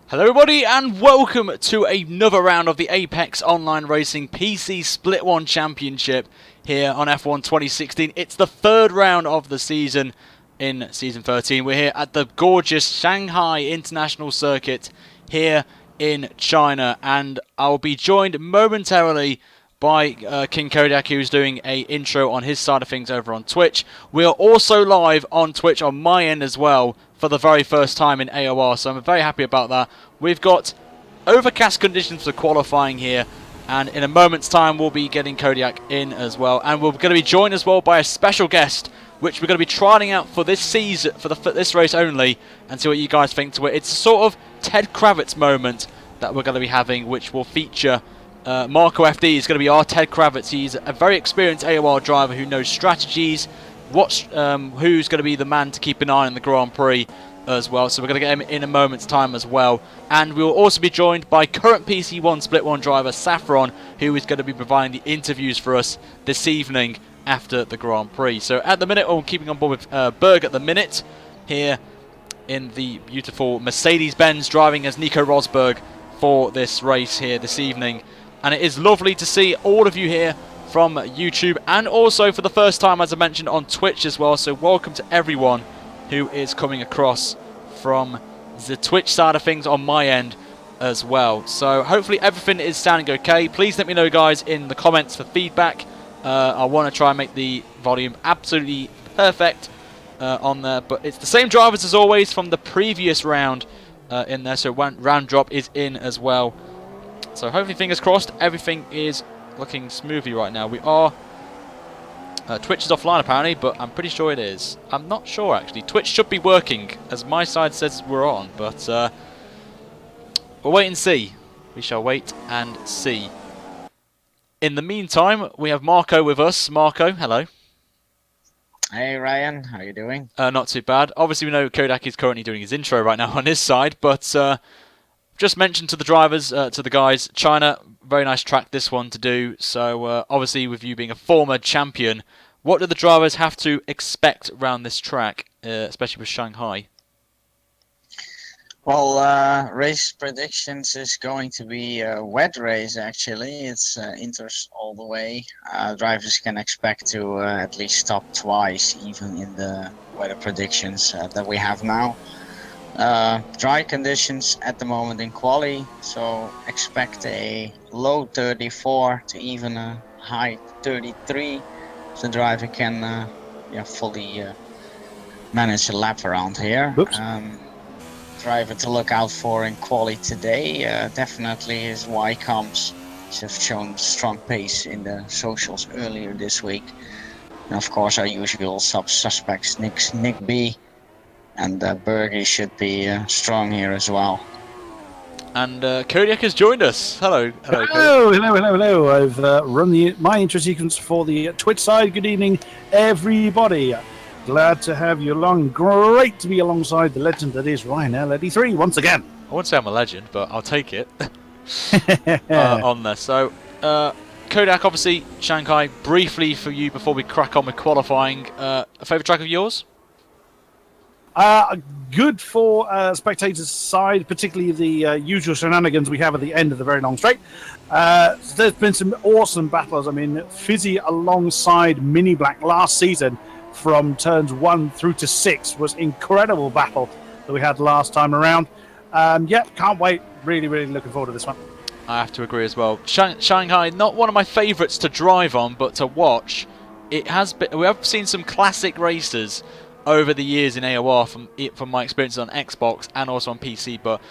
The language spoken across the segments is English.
Hello everybody and welcome to another round of the Apex Online Racing PC Split 1 Championship here on F1 2016. It's the third round of the season in Season 13. We're here at the gorgeous Shanghai International Circuit here in China, and I'll be joined momentarily by King Kodiak, who's doing a intro on his side of things over on Twitch. We are also live on Twitch on my end as well for the very first time in AOR, so I'm very happy about that. We've got overcast conditions for qualifying here, and in a moment's time we'll be getting Kodiak in as well, and we're going to be joined as well by a special guest which we're going to be trialing out for this season, for this race only, and see what you guys think to it. It's a sort of Ted Kravitz moment that we're going to be having, which will feature Marco FD. Is going to be our Ted Kravitz. He's a very experienced AOR driver who knows strategies, who's going to be the man to keep an eye on the Grand Prix as well. So we're going to get him in a moment's time as well. And we will also be joined by current PC1 Split 1 driver Saffron, who is going to be providing the interviews for us this evening after the Grand Prix. So at the minute, I'm keeping on board with Berg at the minute here in the beautiful Mercedes-Benz, driving as Nico Rosberg for this race here this evening. And it is lovely to see all of you here from YouTube, and also for the first time, as I mentioned, on Twitch as well. So welcome to everyone who is coming across from the Twitch side of things on my end as well. So hopefully everything is sounding okay. Please let me know, guys, in the comments for feedback. I want to try and make the volume absolutely perfect on there, but it's the same drivers as always from the previous round in there, so round drop is in as well. So hopefully, fingers crossed, everything is looking smoothly right now. We are Twitch is offline apparently, but I'm pretty sure it is. I'm not sure actually. Twitch should be working, as my side says we're on, but we'll wait and see. We shall wait and see. In the meantime, we have Marco with us. Marco, hello. Hey Ryan, how you doing? Not too bad. Obviously, we know Kodak is currently doing his intro right now on his side, but just mentioned to the drivers, to the guys, China, very nice track this one to do. So obviously, with you being a former champion, what do the drivers have to expect around this track, especially with Shanghai? Well, race predictions is going to be a wet race actually. It's inters all the way. Drivers can expect to at least stop twice, even in the weather predictions that we have now. Dry conditions at the moment in quali, so expect a low 34 to even a high 33. So the driver can fully manage a lap around here. Driver to look out for in quali today, definitely is Y-Coms. Have shown strong pace in the socials earlier this week. And of course our usual suspects, Nick B and Bergie should be strong here as well. And Kodiak has joined us. Hello. Hello. I've run my intro sequence for the Twitch side. Good evening, everybody. Glad to have you along. Great to be alongside the legend that is Ryan L83 once again. I wouldn't say I'm a legend, but I'll take it on there. So, Kodak, obviously, Shanghai, briefly for you before we crack on with qualifying. A favourite track of yours? Good for spectators' side, particularly the usual shenanigans we have at the end of the very long straight. There's been some awesome battles. I mean, Fizzy alongside Mini Black last season from turns 1 through to 6 was incredible battle that we had last time around. Can't wait. Really looking forward to this one. I have to agree as well. Shanghai, not one of my favourites to drive on, but to watch. It has been. We have seen some classic races over the years in AOR from my experiences on Xbox and also on PC. But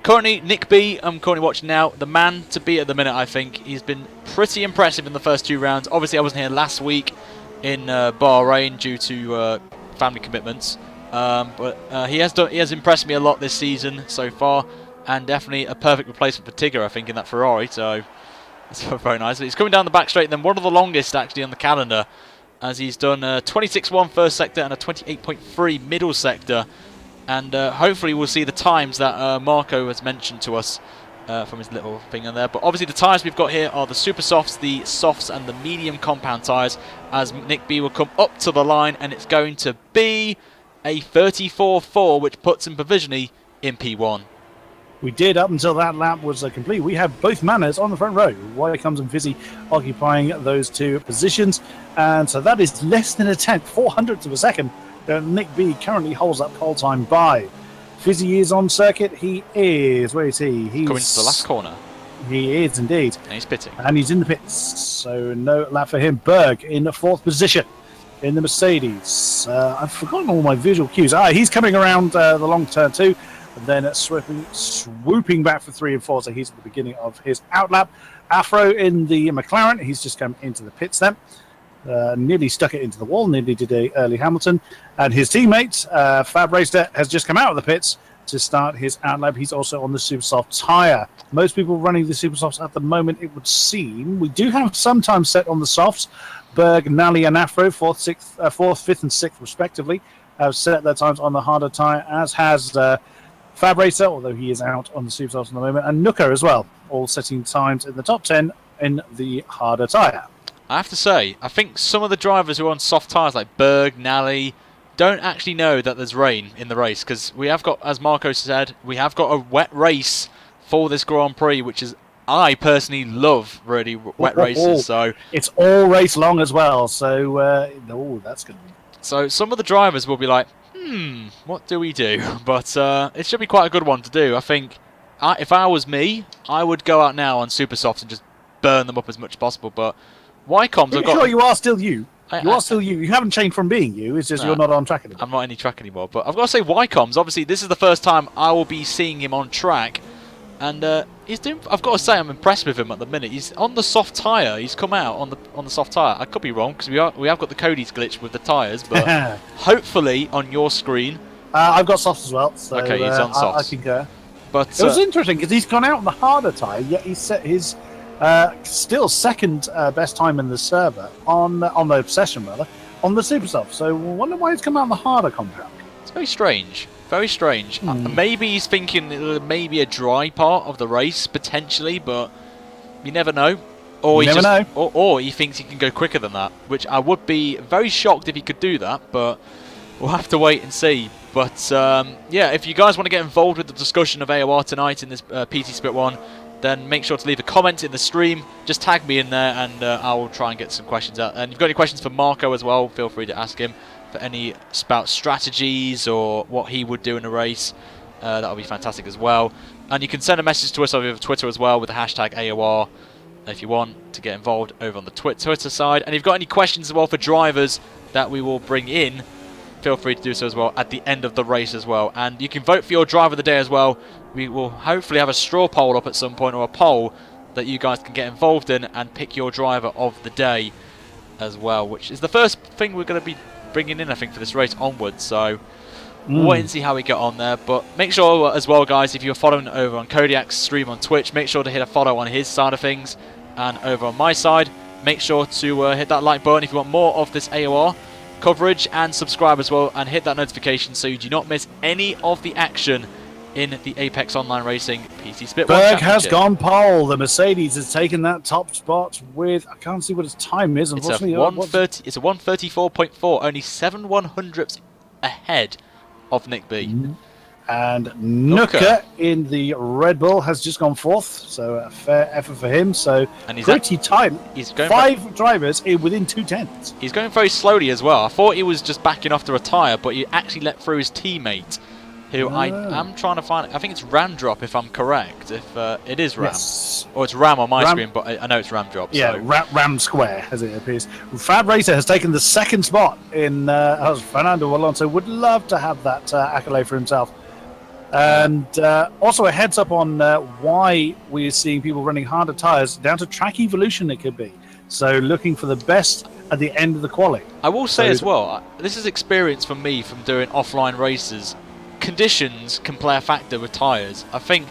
currently, Nick B, I'm currently watching now, the man to beat at the minute. I think he's been pretty impressive in the first 2 rounds. Obviously, I wasn't here last week in Bahrain due to family commitments, but he has impressed me a lot this season so far, and definitely a perfect replacement for Tigger, I think, in that Ferrari. So that's very nice. He's coming down the back straight, and then one of the longest actually on the calendar, as he's done a 26.1 first sector and a 28.3 middle sector, and hopefully we'll see the times that Marco has mentioned to us from his little thing in there. But obviously the tyres we've got here are the super softs, the softs and the medium compound tyres, as Nick B will come up to the line, and it's going to be a 34.4, which puts him provisionally in P1. We did up until that lap was complete. We have both Manners on the front row. Wycombes and Fizzy occupying those two positions. And so that is less than a tenth, 400ths of a second. Nick B currently holds that pole time by. Fizzy is on circuit. He is. Where is he? He's Coming to the last corner. He is indeed. And he's pitting. And he's in the pits. So no lap for him. Berg in the 4th position in the Mercedes. I've forgotten all my visual cues. He's coming around the long turn 2. And then swooping back for 3 and 4. So he's at the beginning of his outlap. Afro in the McLaren. He's just come into the pits then. Nearly stuck it into the wall. Nearly did a early Hamilton. And his teammate, Fab Racer, has just come out of the pits to start his outlap. He's also on the Supersoft tyre. Most people running the Supersofts at the moment, it would seem. We do have some time set on the softs. Berg, Nally and Afro, 4th, 5th and 6th respectively, have set their times on the harder tyre, as has Fab Racer, although he is out on the Supersofts at the moment, and Nooker as well, all setting times in the top 10 in the harder tyre. I have to say, I think some of the drivers who are on soft tyres, like Berg, Nally, don't actually know that there's rain in the race, because we have got, as Marco said, we have got a wet race for this Grand Prix, which is, I personally love really wet races. So it's all race long as well, so that's going to be... So some of the drivers will be like, what do we do? But it should be quite a good one to do. I think if I was me, I would go out now on Supersofts and just burn them up as much as possible. But Wycombes, I've got... Sure, you are still you. You are still you. You haven't changed from being you. It's just you're not on track anymore. I'm not any track anymore. But I've got to say, Wycombes, obviously, this is the first time I will be seeing him on track. And he's doing... I've got to say, I'm impressed with him at the minute. He's on the soft tyre. He's come out on the soft tyre. I could be wrong, because we have got the Cody's glitch with the tyres. But hopefully, on your screen... I've got softs as well. So, okay, he's on softs. I concur. But it was interesting, because he's gone out on the harder tyre, yet he's set his... still second best time in the server on the session rather on the Supersoft. So I wonder why he's come out on the harder compound. It's very strange. Very strange. Maybe he's thinking maybe a dry part of the race potentially, but you never know. Or you never know. Or he thinks he can go quicker than that, which I would be very shocked if he could do that. But we'll have to wait and see. But yeah, if you guys want to get involved with the discussion of AOR tonight in this PT Split 1. Then make sure to leave a comment in the stream. Just tag me in there, and I will try and get some questions out. And if you've got any questions for Marco as well, feel free to ask him for any about strategies or what he would do in a race. That would be fantastic as well. And you can send a message to us over Twitter as well with the hashtag AOR if you want to get involved over on the Twitter side. And if you've got any questions as well for drivers that we will bring in, feel free to do so as well at the end of the race as well. And you can vote for your driver of the day as well. We will hopefully have a straw poll up at some point, or a poll that you guys can get involved in and pick your driver of the day as well, which is the first thing we're going to be bringing in, I think, for this race onwards. So we'll wait and see how we get on there. But make sure as well, guys, if you're following over on Kodiak's stream on Twitch, make sure to hit a follow on his side of things. And over on my side, make sure to hit that like button if you want more of this AOR coverage, and subscribe as well, and hit that notification so you do not miss any of the action in the Apex Online Racing PC Split 1 Berg has gone pole. The Mercedes has taken that top spot with, I can't see what his time is, unfortunately. It's a 134.4, only 7/100ths ahead of Nick B. And Nooker in the Red Bull has just gone 4th, so a fair effort for him. So and he's pretty tight. He's going 5 drivers within 2/10. He's going very slowly as well. I thought he was just backing off to retire, but he actually let through his teammate, who I am trying to find. I think it's Ramdrop, if I'm correct. If it is Ram, or it's Ram on my screen, but I know it's Ramdrop. Yeah, so. Ram Square, as it appears. Fab Racer has taken the 2nd spot in. Fernando Alonso would love to have that accolade for himself. And also a heads up on why we're seeing people running harder tyres, down to track evolution it could be. So looking for the best at the end of the quali. I will say as well, this is experience for me from doing offline races. Conditions can play a factor with tyres. I think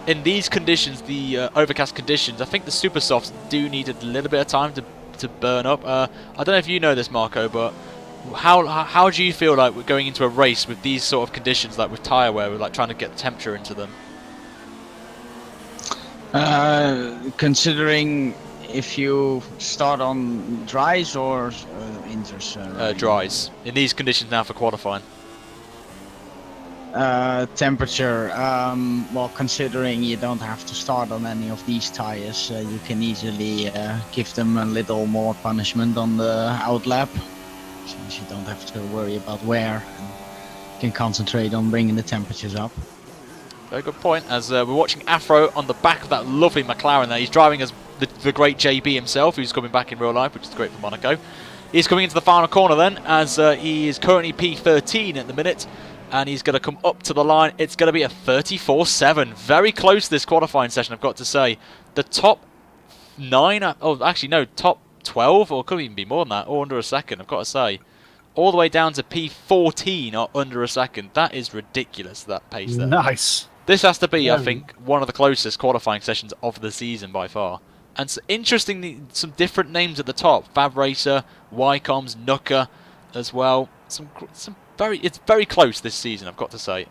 in these conditions, the overcast conditions, I think the Supersofts do need a little bit of time to burn up. I don't know if you know this, Marco, but how do you feel like we're going into a race with these sort of conditions, like with tyre wear, we're like trying to get the temperature into them? Considering if you start on dries or inters? Dries. In these conditions now for qualifying. Temperature. Well, considering you don't have to start on any of these tires, you can easily give them a little more punishment on the outlap, since you don't have to worry about wear and can concentrate on bringing the temperatures up. Very good point. As we're watching Afro on the back of that lovely McLaren there. He's driving as the great JB himself, who's coming back in real life, which is great for Monaco. He's coming into the final corner then, as he is currently P13 at the minute. And he's going to come up to the line. It's going to be a 34.7. Very close to this qualifying session, I've got to say. The top 9, oh, actually, no, top 12, or could even be more than that, or under a second, I've got to say. All the way down to P14 or under a second. That is ridiculous, that pace there. Nice. This has to be, I think, one of the closest qualifying sessions of the season by far. And so, interestingly, some different names at the top. Fab Racer, Wycombs, Nooker as well. It's very close this season, I've got to say.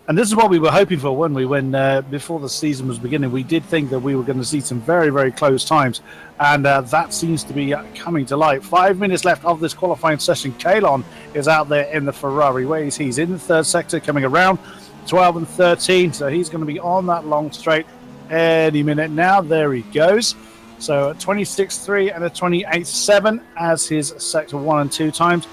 And this is what we were hoping for, weren't we? When before the season was beginning, we did think that we were going to see some very, very close times, and that seems to be coming to light. 5 minutes left of this qualifying session. Kalon is out there in the Ferrari. Where is he? He's in the third sector, coming around 12 and 13, so he's going to be on that long straight any minute now. There he goes. So a 26.3 and a 28.7 as his sector 1 and 2 times.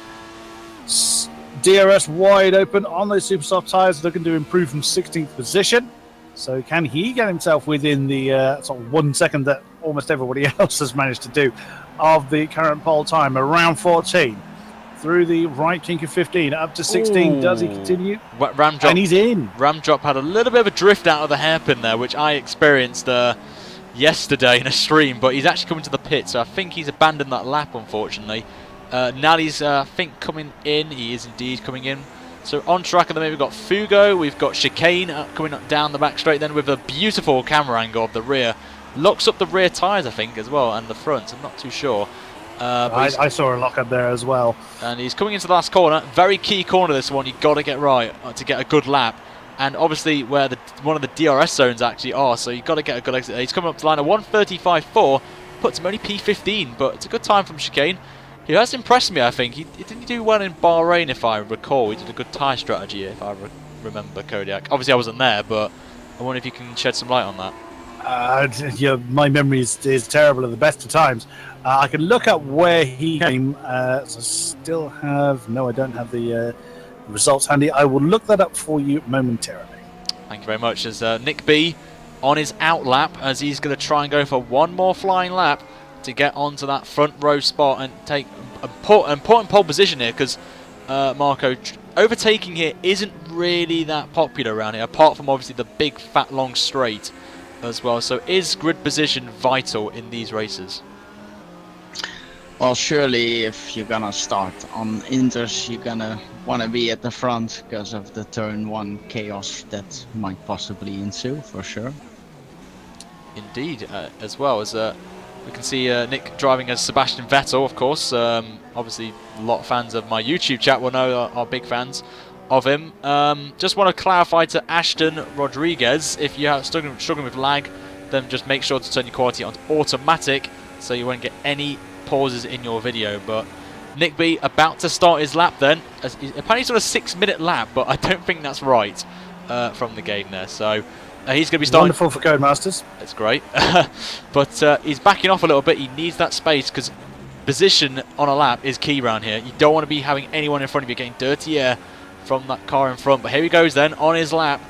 DRS wide open on those super soft tyres, looking to improve from 16th position. So can he get himself within the sort of 1 second that almost everybody else has managed to do of the current pole time? Around 14 through the right kink of 15 up to 16. Ooh. Does he continue? Ram drop, and he's in. Ram drop had a little bit of a drift out of the hairpin there, which I experienced yesterday in a stream, but he's actually coming to the pit, so I think he's abandoned that lap, unfortunately. Nally's, I think, coming in. He is indeed coming in. So on track at the moment, we've got Fugo, we've got Chicane coming up down the back straight, then with a beautiful camera angle of the rear. Locks up the rear tyres, I think, as well, and the front. I'm not too sure. I saw a lock up there as well. And he's coming into the last corner. Very key corner, this one. You've got to get right to get a good lap. And obviously where one of the DRS zones actually are, so you've got to get a good exit. He's coming up to line of 1:35.4. Puts him only P15, but it's a good time from Chicane. He has impressed me, I think. He didn't do well in Bahrain, if I recall. He did a good tyre strategy, if I remember, Kodiak. Obviously, I wasn't there, but I wonder if you can shed some light on that. Yeah, my memory is terrible at the best of times. I can look up where he came. So still have... No, I don't have the results handy. I will look that up for you momentarily. Thank you very much. As Nick B on his out lap, as he's going to try and go for one more flying lap to get onto that front row spot and take an important pole position here, because Marco, overtaking here isn't really that popular around here, apart from obviously the big fat long straight as well. So is grid position vital in these races? Well, surely if you're gonna start on Inters, you're gonna want to be at the front because of the turn 1 chaos that might possibly ensue, for sure. Indeed, as well as we can see Nick driving as Sebastian Vettel, of course. Obviously, a lot of fans of my YouTube chat will know are big fans of him. Just want to clarify to Ashton Rodriguez, if you are struggling with lag, then just make sure to turn your quality on automatic so you won't get any pauses in your video. But Nick B about to start his lap then. Apparently he's on a 6-minute lap, but I don't think that's right from the game there. So he's going to be starting. Wonderful for Codemasters. That's great. But he's backing off a little bit. He needs that space because position on a lap is key around here. You don't want to be having anyone in front of you getting dirty air from that car in front. But here he goes then on his lap.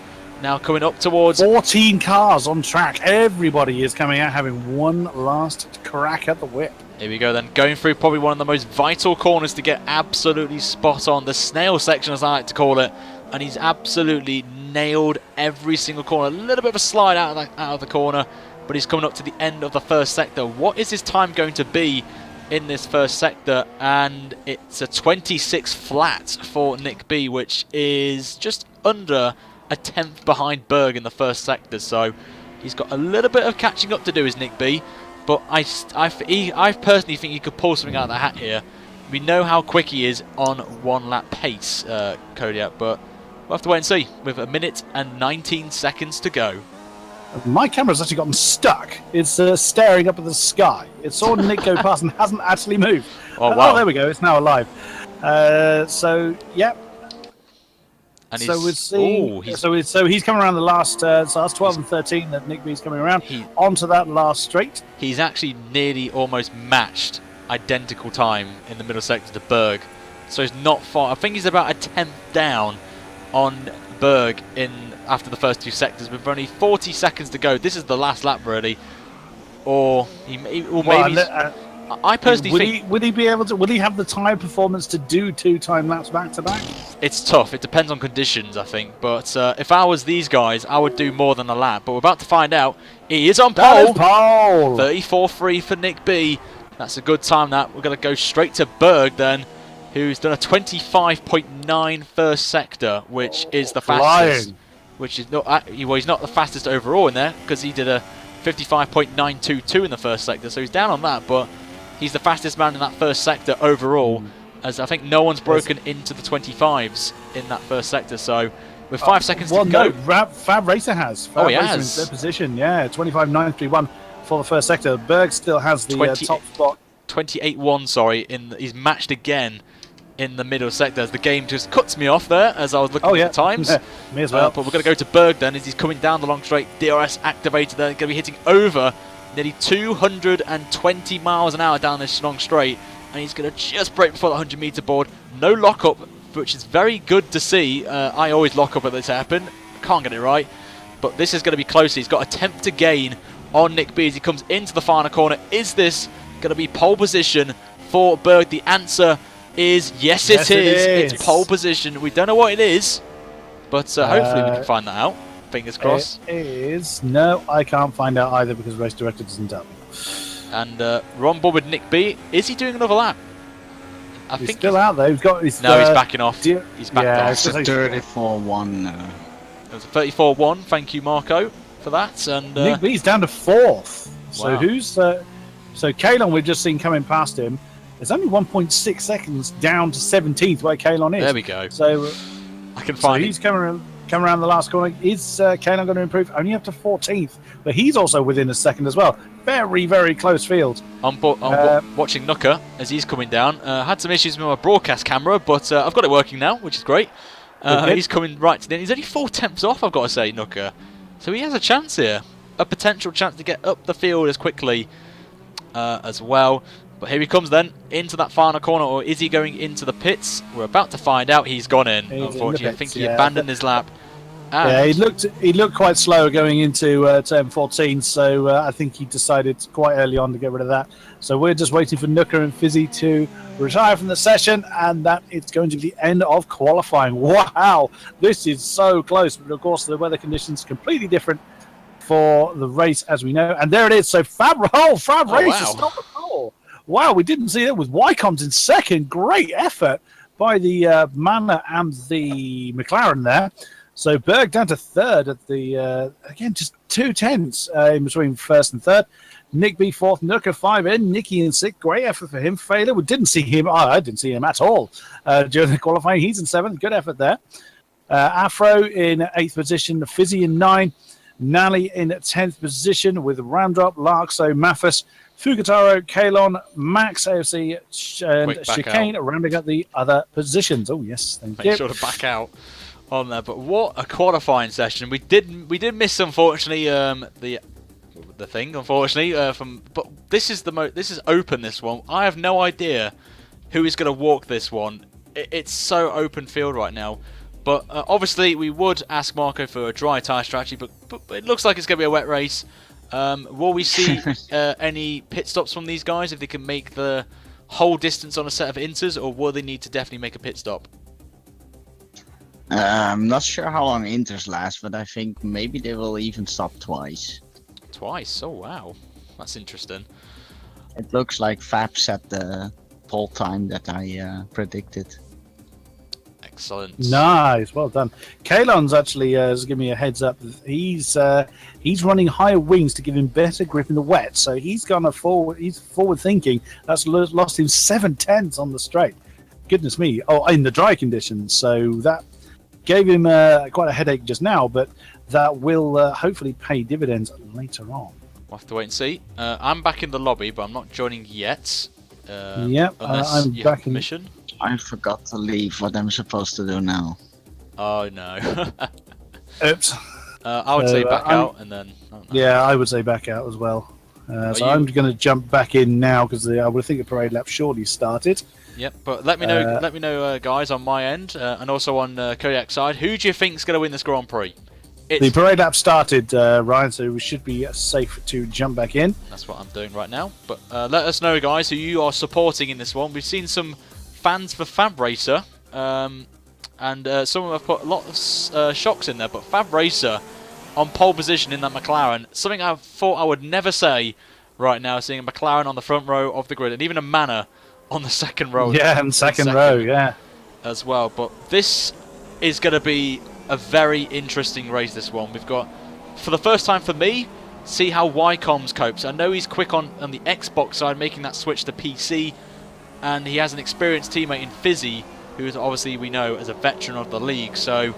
Now coming up towards 14 cars on track. Everybody is coming out having one last crack at the whip. Here we go then, going through probably one of the most vital corners to get absolutely spot on. The snail section, as I like to call it. And he's absolutely nailed every single corner. A little bit of a slide out of the corner, but he's coming up to the end of the first sector. What is his time going to be in this first sector? And it's a 26 flat for Nick B, which is just under a 10th behind Berg in the first sector. So he's got a little bit of catching up to do, is Nick B. But I personally think he could pull something out of the hat here. We know how quick he is on one lap pace, Kodiak, but we'll have to wait and see with 1 minute and 19 seconds to go. My camera's actually gotten stuck. It's staring up at the sky. It saw Nick go past and hasn't actually moved. Oh, wow. Oh, there we go. It's now alive. So, yeah. And so we'll see. So he's coming around the last. So that's 12 and 13 that Nick B's coming around. Onto that last straight. He's actually nearly almost matched identical time in the middle sector to Berg. So he's not far. I think he's about a tenth down on Berg after the first 2 sectors with only 40 seconds to go. This is the last lap really. Or maybe. I personally think. Would he be able to? Would he have the tyre performance to do 2 time laps back to back? It's tough. It depends on conditions, I think. But if I was these guys, I would do more than a lap. But we're about to find out. He is on pole. 34.3 for Nick B. That's a good time. That we're going to go straight to Berg then, who's done a 25.9 first sector, which is the fastest. Which is not. Well, he's not the fastest overall in there because he did a 55.922 in the first sector. So he's down on that, but he's the fastest man in that first sector overall, as I think no one's broken into the 25s in that first sector. So with 5 seconds to go. No, Fab Racer has. He has. In third position, yeah. 25.931 for the first sector. Berg still has the top spot. 28.1, sorry. He's matched again in the middle sector. As the game just cuts me off there as I was looking at the times. Me as well. But we're going to go to Berg then as he's coming down the long straight. DRS activated there. Going to be hitting over nearly 220 miles an hour down this long straight. And he's going to just break before the 100-meter board. No lockup, which is very good to see. I always lock up at this happen. Can't get it right. But this is going to be close. He's got a tenth to gain on Nick B as he comes into the final corner. Is this going to be pole position for Berg? The answer is yes, it is. It's pole position. We don't know what it is, but hopefully we can find that out. Fingers crossed. It is. No, I can't find out either because race director doesn't tell me. And we're on board with Nick B. Is he doing another lap? He's still out there. He's backing off. He's backed off. It's a 34.1. It was a 34.1. Thank you, Marco, for that. And Nick B's down to 4th. So who's so Kalon we've just seen coming past him. There's only 1.6 seconds down to 17th where Kalon is. There we go. So I can find. So he's coming around the last corner. Is Kalon going to improve? Only up to 14th, but he's also within a second as well. Very, very close field. I'm watching Nooker as he's coming down. Had some issues with my broadcast camera, but I've got it working now, which is great. He's coming right to the end. He's only 4 tenths off, I've got to say, Nooker. So he has a chance here. A potential chance to get up the field as quickly as well. But here he comes then, into that final corner, or is he going into the pits? We're about to find out. He's gone in, unfortunately. I think he abandoned his lap. Yeah, he looked quite slow going into turn 14, so I think he decided quite early on to get rid of that. So we're just waiting for Nooker and Fizzy to retire from the session, and that it's going to be the end of qualifying. Wow, this is so close, but of course the weather conditions are completely different for the race, as we know. And there it is. So Fab Race has stopped the pole. Wow, we didn't see that with Wycombs in second. Great effort by the Manor and the McLaren there. So Berg down to third at the, again, just 2 tenths in between first and third. Nick B fourth, Nooker 5 in, Nicky in sixth. Great effort for him. Failure, we didn't see him. I didn't see him at all during the qualifying. He's in seventh. Good effort there. Afro in 8th position, Fizzy in 9. Nally in 10th position with Ramdrop, Larkso, Mathis, Fugataro, Kalon, Max, AOC, and Chicane rounding up the other positions. Oh, yes, thank you. Make sure to back out on there. But what a qualifying session. We did miss, unfortunately, the thing, unfortunately. But this is this is open, this one. I have no idea who is going to walk this one. It's so open field right now. But obviously, we would ask Marco for a dry tyre strategy, but it looks like it's going to be a wet race. Will we see any pit stops from these guys if they can make the whole distance on a set of inters, or will they need to definitely make a pit stop? I'm not sure how long inters last, but I think maybe they will even stop twice. Twice? Oh, wow. That's interesting. It looks like Fab set the pole time that I predicted. Excellent. Nice, well done. Kalon's actually has given me a heads up. He's running higher wings to give him better grip in the wet. So he's gone forward. He's forward thinking. That's lost him 7 tenths on the straight. Goodness me! Oh, in the dry conditions. So that gave him quite a headache just now, but that will hopefully pay dividends later on. We'll have to wait and see. I'm back in the lobby, but I'm not joining yet. Yep, I'm back in permission. I forgot to leave. What I'm supposed to do now? Oh no. Oops. I would say back out and then. I don't know. Yeah, I would say back out as well. So you- I'm going to jump back in now because I would think the parade lap surely started. Yep, but let me know, guys, on my end and also on Kodiak's side. Who do you think's going to win this Grand Prix? The parade lap started, Ryan, so we should be safe to jump back in. That's what I'm doing right now. But let us know, guys, who you are supporting in this one. We've seen some fans for Fab Racer, and some of them have put a lot of shocks in there. But Fab Racer on pole position in that McLaren, something I thought I would never say right now, seeing a McLaren on the front row of the grid, and even a Manor on the second row. Yeah, and second row, yeah. As well. But this is going to be a very interesting race, this one. We've got, for the first time for me, see how Wycombs copes. I know he's quick on the Xbox side, making that switch to PC, and he has an experienced teammate in Fizzy, who is obviously, we know, as a veteran of the league. So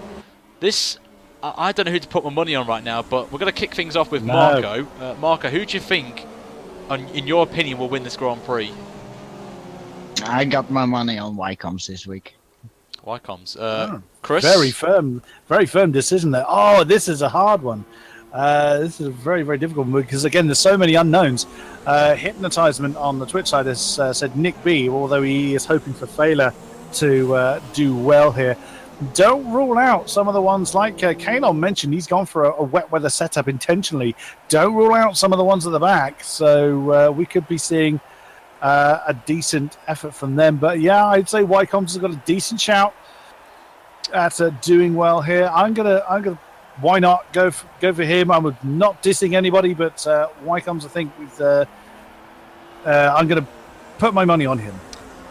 this, I don't know who to put my money on right now, but we're going to kick things off with Marco. Marco, who do you think, in your opinion, will win this Grand Prix? I got my money on Wycombs this week. Wycombs. Chris? Very firm decision there. Oh, this is a hard one. This is a very, very difficult one because, again, there's so many unknowns. Hypnotisement on the Twitch side has said Nick B, although he is hoping for Failer to do well here. Don't rule out some of the ones like Kanon mentioned. He's gone for a wet weather setup intentionally. Don't rule out some of the ones at the back. So we could be seeing a decent effort from them. But yeah, I'd say Wycombs has got a decent shout at doing well here. I'm gonna. Why not go for him? I'm not dissing anybody, but Wycombs, I think, with I'm gonna put my money on him.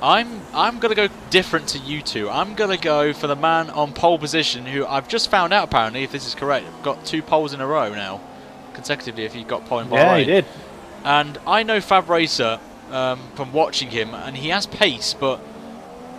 I'm gonna go different to you two. I'm gonna go for the man on pole position, who I've just found out, apparently, if this is correct, got 2 poles in a row now, consecutively. If he got pole in Bahrain. Yeah, he did. And I know Fab Racer from watching him, and he has pace, but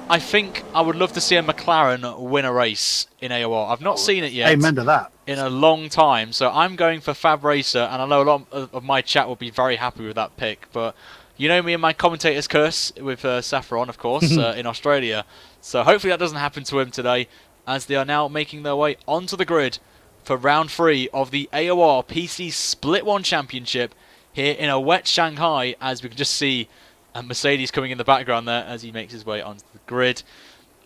I think I would love to see a McLaren win a race in AOR. I've not seen it yet. Amen to that. In a long time, so I'm going for Fab Racer, and I know a lot of my chat will be very happy with that pick, but you know me and my commentator's curse with Saffron, of course, in Australia, so hopefully that doesn't happen to him today, as they are now making their way onto the grid for round 3 of the AOR PC Split 1 Championship here in a wet Shanghai, as we can just see Mercedes coming in the background there as he makes his way onto the grid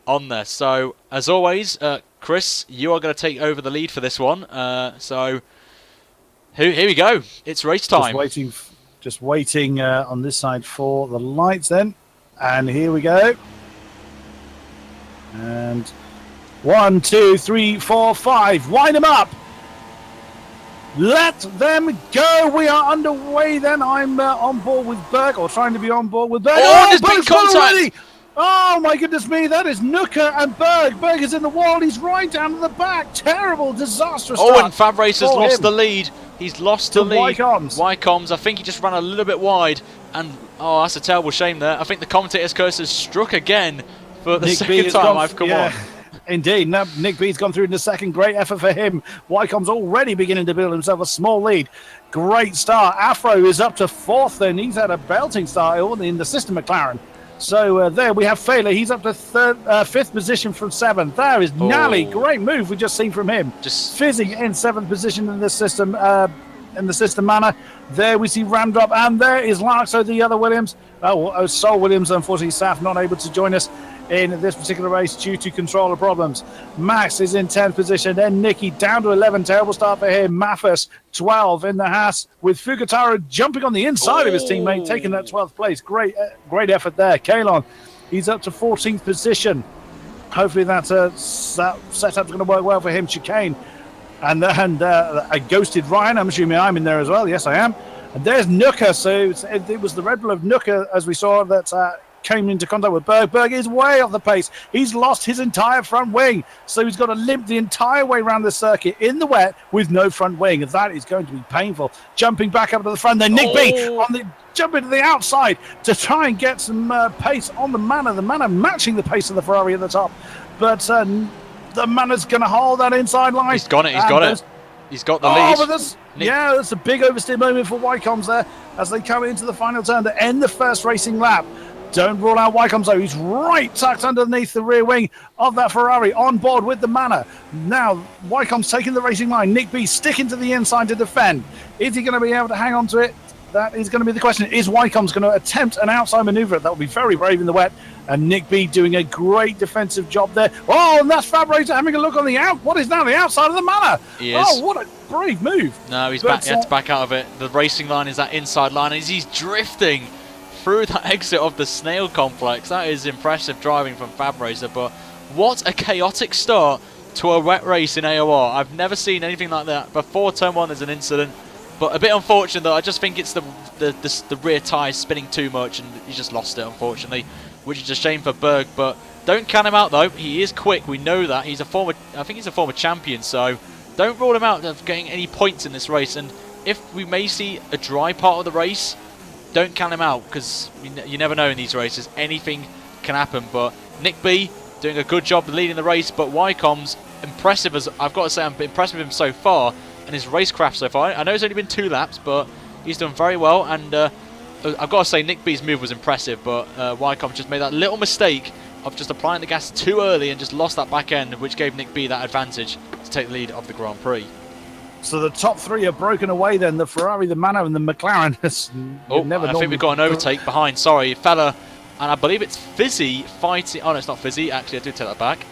on there. So, as always, Chris, you are going to take over the lead for this one. So, here we go. It's race time. Just waiting on this side for the lights then. And here we go. And 1, 2, 3, 4, 5. Wind them up. Let them go. We are underway then. I'm on board with Berg, or trying to be on board with Berg. Oh, there's been contact already. Oh, my goodness me. That is Nooker and Berg. Berg is in the wall. He's right down to the back. Terrible, disastrous start. Oh, and Fab Racer's lost the lead. He's lost the lead. Wycombs. I think he just ran a little bit wide. And, oh, that's a terrible shame there. I think the commentator's curse has struck again for the second time I've come on. Indeed. Now, Nick B's gone through in the second. Great effort for him. Wycomb's already beginning to build himself a small lead. Great start. Afro is up to 4th then. He's had a belting start in the system McLaren. So there we have Failer. He's up to 5th position from 7th. There is Nally. Great move we just seen from him. Just Fizzy in 7th position in the system manner. There we see Ramdrop, and there is Larkso, the other Williams. Sol Williams, unfortunately, Saf not able to join us in this particular race due to controller problems. Max is in 10th position, then Nicky down to 11. Terrible start for him. Mathis 12 in the Haas, with Fugataro jumping on the inside of his teammate, taking that 12th place. Great effort there. Kalon, he's up to 14th position. Hopefully that setup's going to work well for him. Chicane and a ghosted Ryan. I'm assuming I'm in there as well. Yes, I am. And there's Nooker. So it was the Red Bull of Nooker, as we saw, that came into contact with Berg. Berg is way off the pace. He's lost his entire front wing. So he's got to limp the entire way around the circuit in the wet with no front wing. That is going to be painful. Jumping back up to the front. Then Nick B jumping to the outside to try and get some pace on the Manor. The Manor matching the pace of the Ferrari at the top. But the Manor's going to hold that inside line. He's got it. He's got the lead. But that's a big oversteer moment for Wycombs there as they come into the final turn to end the first racing lap. Don't rule out Wycombe, though. He's right tucked underneath the rear wing of that Ferrari, on board with the Manor. Now, Wycombe's taking the racing line. Nick B sticking to the inside to defend. Is he going to be able to hang on to it? That is going to be the question. Is Wycombe's going to attempt an outside manoeuvre? That will be very brave in the wet. And Nick B doing a great defensive job there. Oh, and that's Fab Razor having a look on the out. What is now the outside of the Manor? He is. Oh, what a brave move. No, he's back. He had to back out of it. The racing line is that inside line. As he's drifting through that exit of the Snail Complex. That is impressive driving from Fab Racer, but what a chaotic start to a wet race in AOR. I've never seen anything like that. Before turn 1 there's an incident, but a bit unfortunate though. I just think it's the rear tyres spinning too much and he just lost it, unfortunately, which is a shame for Berg, but don't count him out though. He is quick, we know that. He's a former, I think he's a former champion, so don't rule him out of getting any points in this race. And if we may see a dry part of the race, don't count him out, because you never know in these races. Anything can happen. But Nick B doing a good job leading the race, but Wycombe's impressive. As I've got to say, I'm impressed with him so far and his racecraft so far. I know it's only been 2 laps, but he's done very well. And I've got to say, Nick B's move was impressive, but Wycombe just made that little mistake of just applying the gas too early and just lost that back end, which gave Nick B that advantage to take the lead of the Grand Prix. So the top 3 are broken away then. The Ferrari, the Manor and the McLaren. I think we've got an overtake behind. Sorry, Fella. And I believe it's Fizzy fighting. Oh, no, it's not Fizzy. Actually, I do take that back.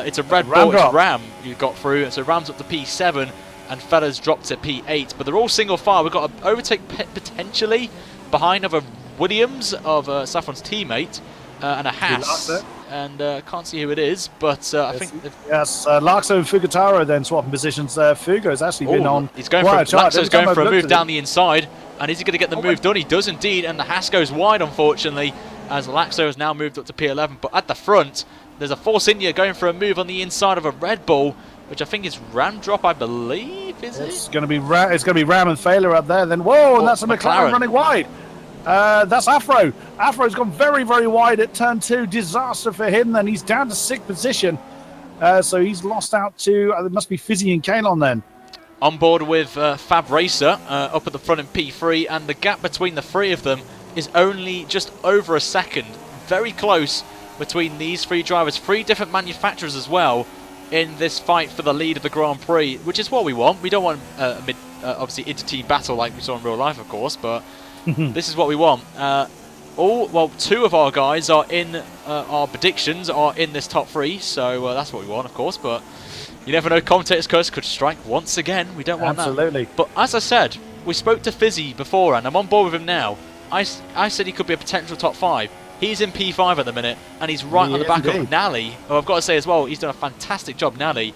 It's a Red Bull. It's Ram you got through. So Ram's up to P7 and Fella's dropped to P8. But they're all single file. We've got an overtake potentially behind of a Williams, of Saffron's teammate, and a Haas. And can't see who it is, but I think... Yes, Larkso and Fugataro then swapping positions. Fugo has actually been on... He's going for Laxo's going for a move down the inside, and is he going to get the move done? He does indeed, and the Haas goes wide, unfortunately, as Laxo has now moved up to P11. But at the front, there's a Force India going for a move on the inside of a Red Bull, which I think is Ram Drop, I believe, is it? It's going to be Ram and Failer up there. Then, whoa, and that's a McLaren running wide. That's Afro. Afro's gone very, very wide at turn 2. Disaster for him. Then he's down to 6th position. So he's lost out to, it must be Fizzy and Kalon then. On board with Fab Racer up at the front in P3, and the gap between the 3 of them is only just over a second. Very close between these 3 drivers. 3 different manufacturers as well in this fight for the lead of the Grand Prix, which is what we want. We don't want obviously inter-team battle like we saw in real life, of course, but this is what we want. 2 of our guys are in our predictions are in this top 3, so that's what we want, of course. But you never know, commentator's curse could strike once again. We don't want that. Absolutely. But as I said, we spoke to Fizzy before, and I'm on board with him now. I said he could be a potential top 5. He's in P5 at the minute, and he's right on the back of Nally. Oh, I've got to say as well, he's done a fantastic job, Nally,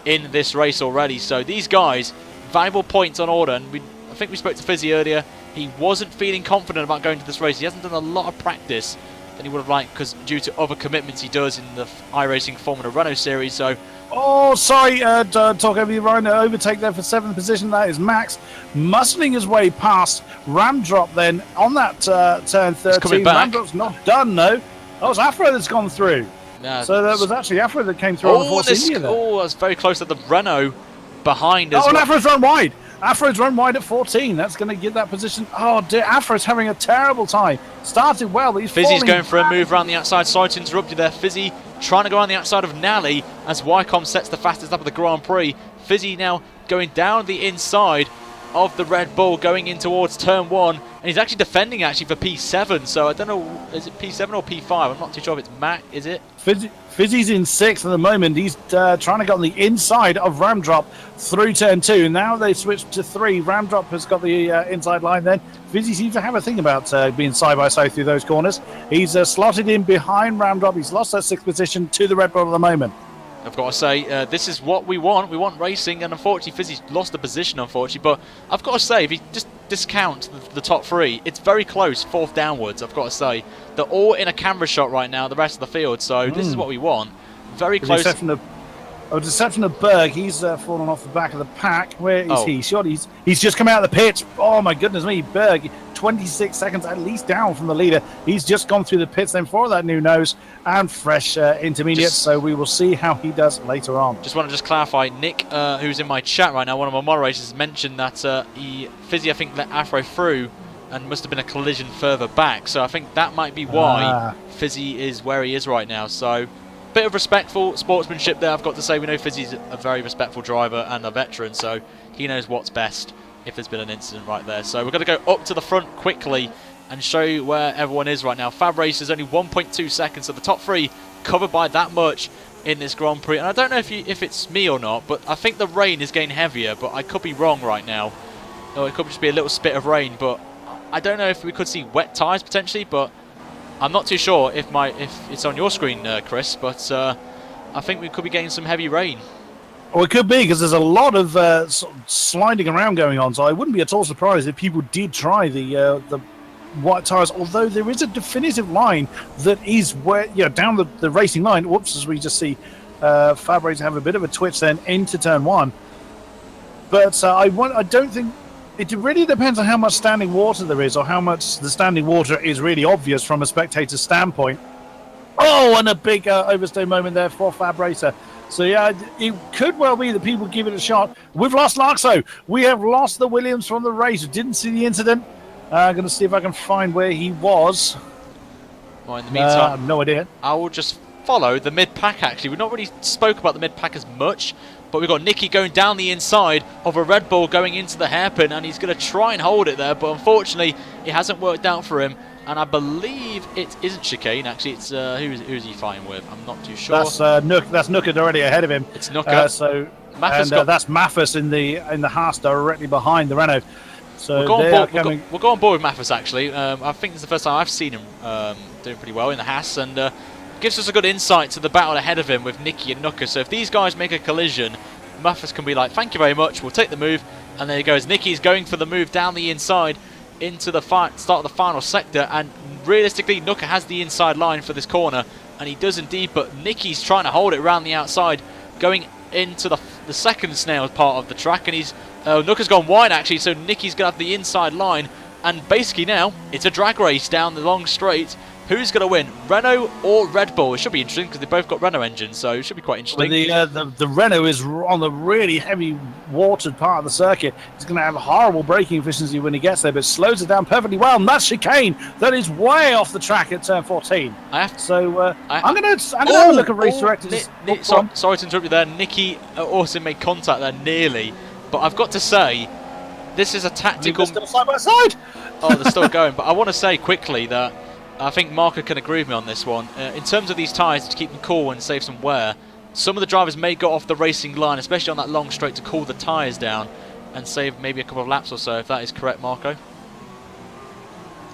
in this race already. So these guys, valuable points on order, and I think we spoke to Fizzy earlier. He wasn't feeling confident about going to this race. He hasn't done a lot of practice than he would have liked, because due to other commitments he does in the iRacing Formula Renault series. So, oh, sorry, talk over you, Ryan. Overtake there for 7th position. That is Max muscling his way past Ram Drop then on that turn 13. Ram Drop's not done, though. That was Afro that's gone through. So that was actually Afro that came through on the Force India there. Oh, that's very close to the Renault behind as well. And Afro's run wide. Afro's run wide at 14. That's going to give that position. Oh, dear. Afro's having a terrible time. Started well, but he's Fizzy's going for a move around the outside. Sorry to interrupt you there. Fizzy trying to go around the outside of Nally as Wycombe sets the fastest lap of the Grand Prix. Fizzy now going down the inside of the Red Bull, going in towards turn 1. And he's actually defending for P7. So I don't know, is it P7 or P5? I'm not too sure if it's Mac, is it? Fizzy's in 6th at the moment. He's trying to get on the inside of Ram Drop through turn 2. Now they switched to 3. Ram Drop has got the inside line then. Fizzy seems to have a thing about being side by side through those corners. He's slotted in behind Ram Drop. He's lost that 6th position to the Red Bull at the moment. I've got to say, this is what we want. We want racing, and unfortunately, Fizzy's lost the position, unfortunately. But I've got to say, if you just discount the top 3, it's very close, 4th downwards, I've got to say. They're all in a camera shot right now, the rest of the field, so this is what we want. Very close. Deception of Berg, he's fallen off the back of the pack. Where is he? Surely he's just come out of the pits. Oh my goodness me, Berg, 26 seconds at least down from the leader. He's just gone through the pits then for that new nose and fresh intermediate, so we will see how he does later on. Just want to clarify, Nick, who's in my chat right now, one of my moderators, mentioned that Fizzy, I think, let Afro through and must have been a collision further back. So I think that might be why Fizzy is where he is right now. So bit of respectful sportsmanship there, I've got to say. We know Fizzy's a very respectful driver and a veteran, so he knows what's best if there's been an incident right there. So we're going to go up to the front quickly and show you where everyone is right now. Fab Race is only 1.2 seconds, so the top three covered by that much in this Grand Prix. And I don't know if it's me or not, but I think the rain is getting heavier, but I could be wrong right now. Or it could just be a little spit of rain, but I don't know if we could see wet tyres potentially, but I'm not too sure if it's on your screen, Chris, but I think we could be getting some heavy rain. Well, it could be, because there's a lot of sort of sliding around going on, so I wouldn't be at all surprised if people did try the white tyres, although there is a definitive line that is where, down the racing line. Whoops, as we just see Fab Race have a bit of a twitch then into turn one. But I don't think... It really depends on how much standing water there is, or how much the standing water is really obvious from a spectator's standpoint. Oh, and a big overstay moment there for Fab Racer. So yeah, it could well be that people give it a shot. We've lost Larkso. We have lost the Williams from the race. Didn't see the incident. I'm going to see if I can find where he was. Well, in the meantime, no idea. I will just follow the mid-pack, actually. We've not really spoke about the mid-pack as much, but we've got Nicky going down the inside of a Red Bull going into the hairpin, and he's going to try and hold it there, but unfortunately it hasn't worked out for him. And I believe it isn't chicane, actually. It's who's he fighting with? I'm not too sure. That's Nooker already ahead of him. It's Nooker. That's Maffus in the Haas directly behind the Renault. So we'll go on board with Maffus, actually. I think it's the first time I've seen him doing pretty well in the Haas, and gives us a good insight to the battle ahead of him with Nicky and Nooker. So if these guys make a collision, Maffus can be like, thank you very much, we'll take the move. And there he goes. Nicky's going for the move down the inside into the start of the final sector, and realistically Nooker has the inside line for this corner, and he does indeed, but Nicky's trying to hold it around the outside going into the second snail part of the track, and Nooker's gone wide actually, so Nicky's going to have the inside line, and basically now it's a drag race down the long straight. Who's going to win, Renault or Red Bull? It should be interesting because they both got Renault engines, so it should be quite interesting. The Renault is on the really heavy watered part of the circuit. He's going to have horrible braking efficiency when he gets there, but slows it down perfectly well. And that's chicane. That is way off the track at turn 14. I'm going to have a look at race directors. Sorry to interrupt you there. Nicky also made contact there nearly, but I've got to say, this is a tactical. They're still side by side. Oh, they're still going. But I want to say quickly that I think Marco can agree with me on this one. In terms of these tyres, to keep them cool and save some wear, some of the drivers may go off the racing line, especially on that long straight, to cool the tyres down and save maybe a couple of laps or so, if that is correct, Marco.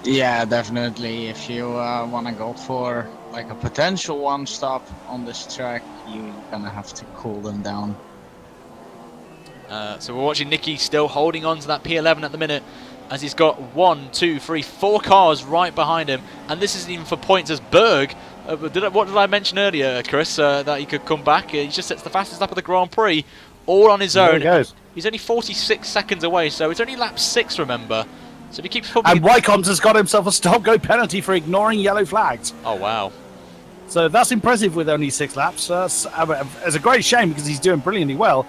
Yeah, definitely. If you want to go for like a potential one stop on this track, you're going to have to cool them down. So we're watching Nicky still holding on to that P11 at the minute, as he's got 1, 2, 3, 4 cars right behind him, and this isn't even for points as Berg. What did I mention earlier, Chris, that he could come back? He just sets the fastest lap of the Grand Prix, all on his own. There he goes. He's only 46 seconds away, so it's only lap 6, remember. So if he keeps and Wycombs has got himself a stop-go penalty for ignoring yellow flags. Oh, wow. So that's impressive with only 6 laps. It's a great shame because he's doing brilliantly well.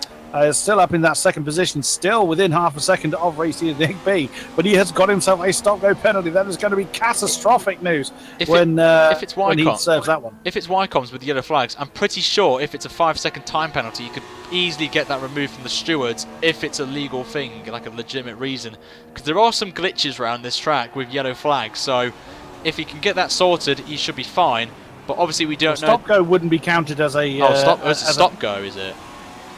Still up in that second position, still within half a second of race leader Nick B. But he has got himself a stop-go penalty. That is going to be catastrophic news when he serves that one. If it's Wycombs with the yellow flags, I'm pretty sure if it's a 5-second time penalty, you could easily get that removed from the stewards if it's a legal thing, like a legitimate reason. Because there are some glitches around this track with yellow flags, so if he can get that sorted, he should be fine. But obviously we don't know. Stop-go wouldn't be counted as a... it's a stop-go, is it?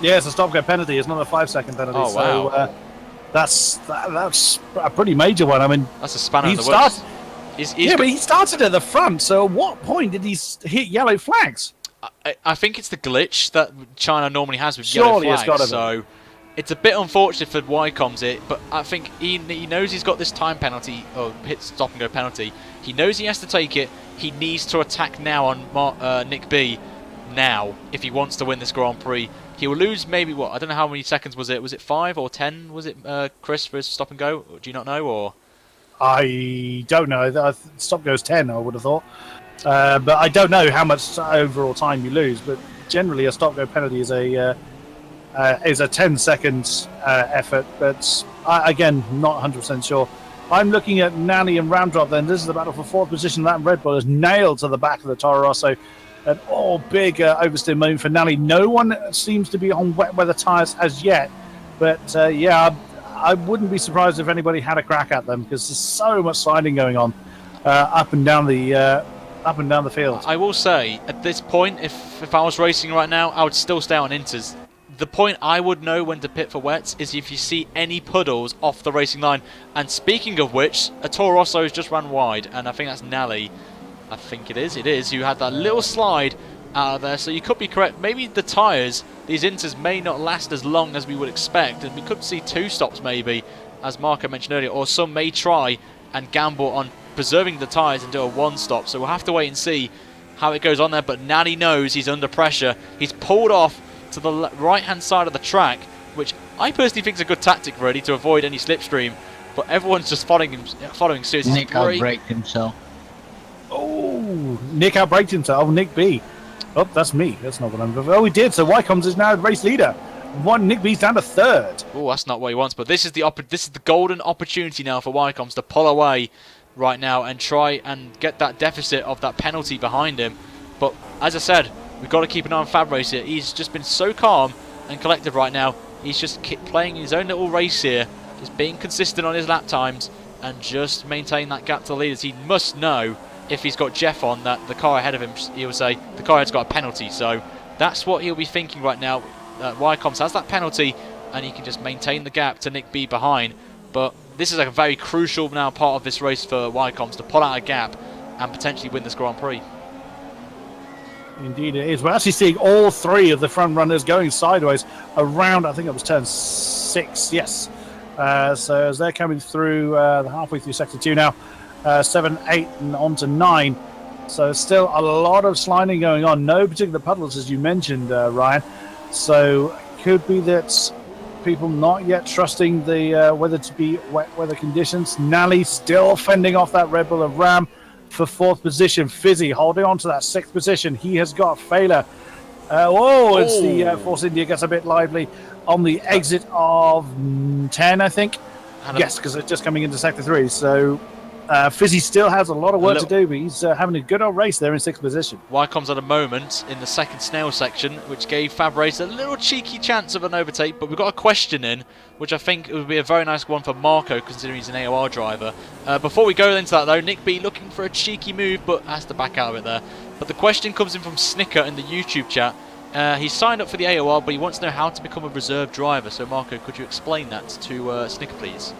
Yeah, it's a stop-go penalty. It's not a 5-second penalty. Oh, wow. So that's a pretty major one. I mean, that's a spanner in the works. But he started at the front. So at what point did he hit yellow flags? I think it's the glitch that China normally has with yellow flags. So it's a bit unfortunate for Wycombs but I think he knows he's got this time penalty, or hit stop and go penalty. He knows he has to take it. He needs to attack now on Nick B now if he wants to win this Grand Prix. He will lose maybe, I don't know how many seconds was it? Was it 5 or 10? Was it, Chris, for his stop and go? Do you not know? Or I don't know. Stop goes 10, I would have thought. But I don't know how much overall time you lose. But generally, a stop go penalty is a 10 seconds effort. But again, not 100% sure. I'm looking at Nally and Ramdrop then. This is the battle for fourth position. That Red Bull is nailed to the back of the Toro Rosso. An big oversteer moment for Nally. No one seems to be on wet weather tyres as yet. But yeah, I wouldn't be surprised if anybody had a crack at them because there's so much sliding going on up and down the field. I will say, at this point, if I was racing right now, I would still stay on inters. The point I would know when to pit for wets is if you see any puddles off the racing line. And speaking of which, a Toro Rosso has just ran wide, and I think that's Nally. I think it is. You had that little slide out of there, so you could be correct. Maybe the tyres, these inters, may not last as long as we would expect, and we could see 2 stops maybe, as Marco mentioned earlier, or some may try and gamble on preserving the tyres and do a 1 stop. So we'll have to wait and see how it goes on there. But Nally knows he's under pressure. He's pulled off to the right-hand side of the track, which I personally think is a good tactic, really, to avoid any slipstream. But everyone's just following suit. Nick outbraked himself. Oh, Nick outbraked himself. Nick B. Oh, that's me. That's not what I'm... Oh, he did. So Wycombs is now the race leader. Nick B's down to 3rd. Oh, that's not what he wants. But this is the golden opportunity now for Wycombs to pull away right now and try and get that deficit of that penalty behind him. But as I said, we've got to keep an eye on Fab Race here. He's just been so calm and collected right now. He's just playing his own little race here, just being consistent on his lap times and just maintain that gap to the leaders. He must know, if he's got Jeff on, that the car ahead of him, he'll say the car ahead's got a penalty. So that's what he'll be thinking right now. Wycombs has that penalty and he can just maintain the gap to Nick B behind. But this is a very crucial now part of this race for Wycombs to pull out a gap and potentially win this Grand Prix. Indeed it is. We're actually seeing all 3 of the front runners going sideways around, I think it was turn 6, yes. So as they're coming through, halfway through sector 2 now, 7, 8 and on to 9. So still a lot of sliding going on. No particular puddles, as you mentioned, Ryan. So it could be that people not yet trusting the weather to be wet weather conditions. Nally still fending off that Red Bull of Ram for 4th position. Fizzy holding on to that 6th position. He has got Failer. It's the Force India gets a bit lively on the exit of 10, I think. Yes, because it's just coming into sector 3. So Fizzy still has a lot of work to do, but he's having a good old race there in 6th position. Wycombs at a moment in the second snail section, which gave Fab Race a little cheeky chance of an overtake, but we've got a question in, which I think would be a very nice one for Marco, considering he's an AOR driver. Before we go into that, though, Nick B looking for a cheeky move, but has to back out of it there. But the question comes in from Snicker in the YouTube chat. He's signed up for the AOR, but he wants to know how to become a reserve driver. So, Marco, could you explain that to Snicker, please?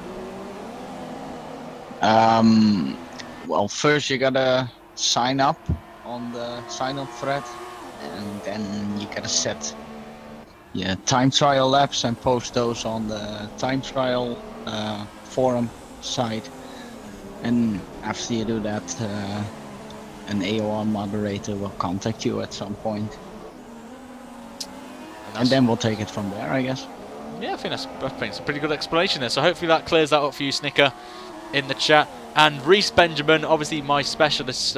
Well, first you gotta sign up on the sign-up thread, and then you gotta set time trial laps and post those on the time trial forum site. And after you do that, an AOR moderator will contact you at some point. And then we'll take it from there, I guess. Yeah, I think it's a pretty good explanation there. So hopefully that clears that up for you, Snicker, in the chat. And Reese Benjamin, obviously my specialist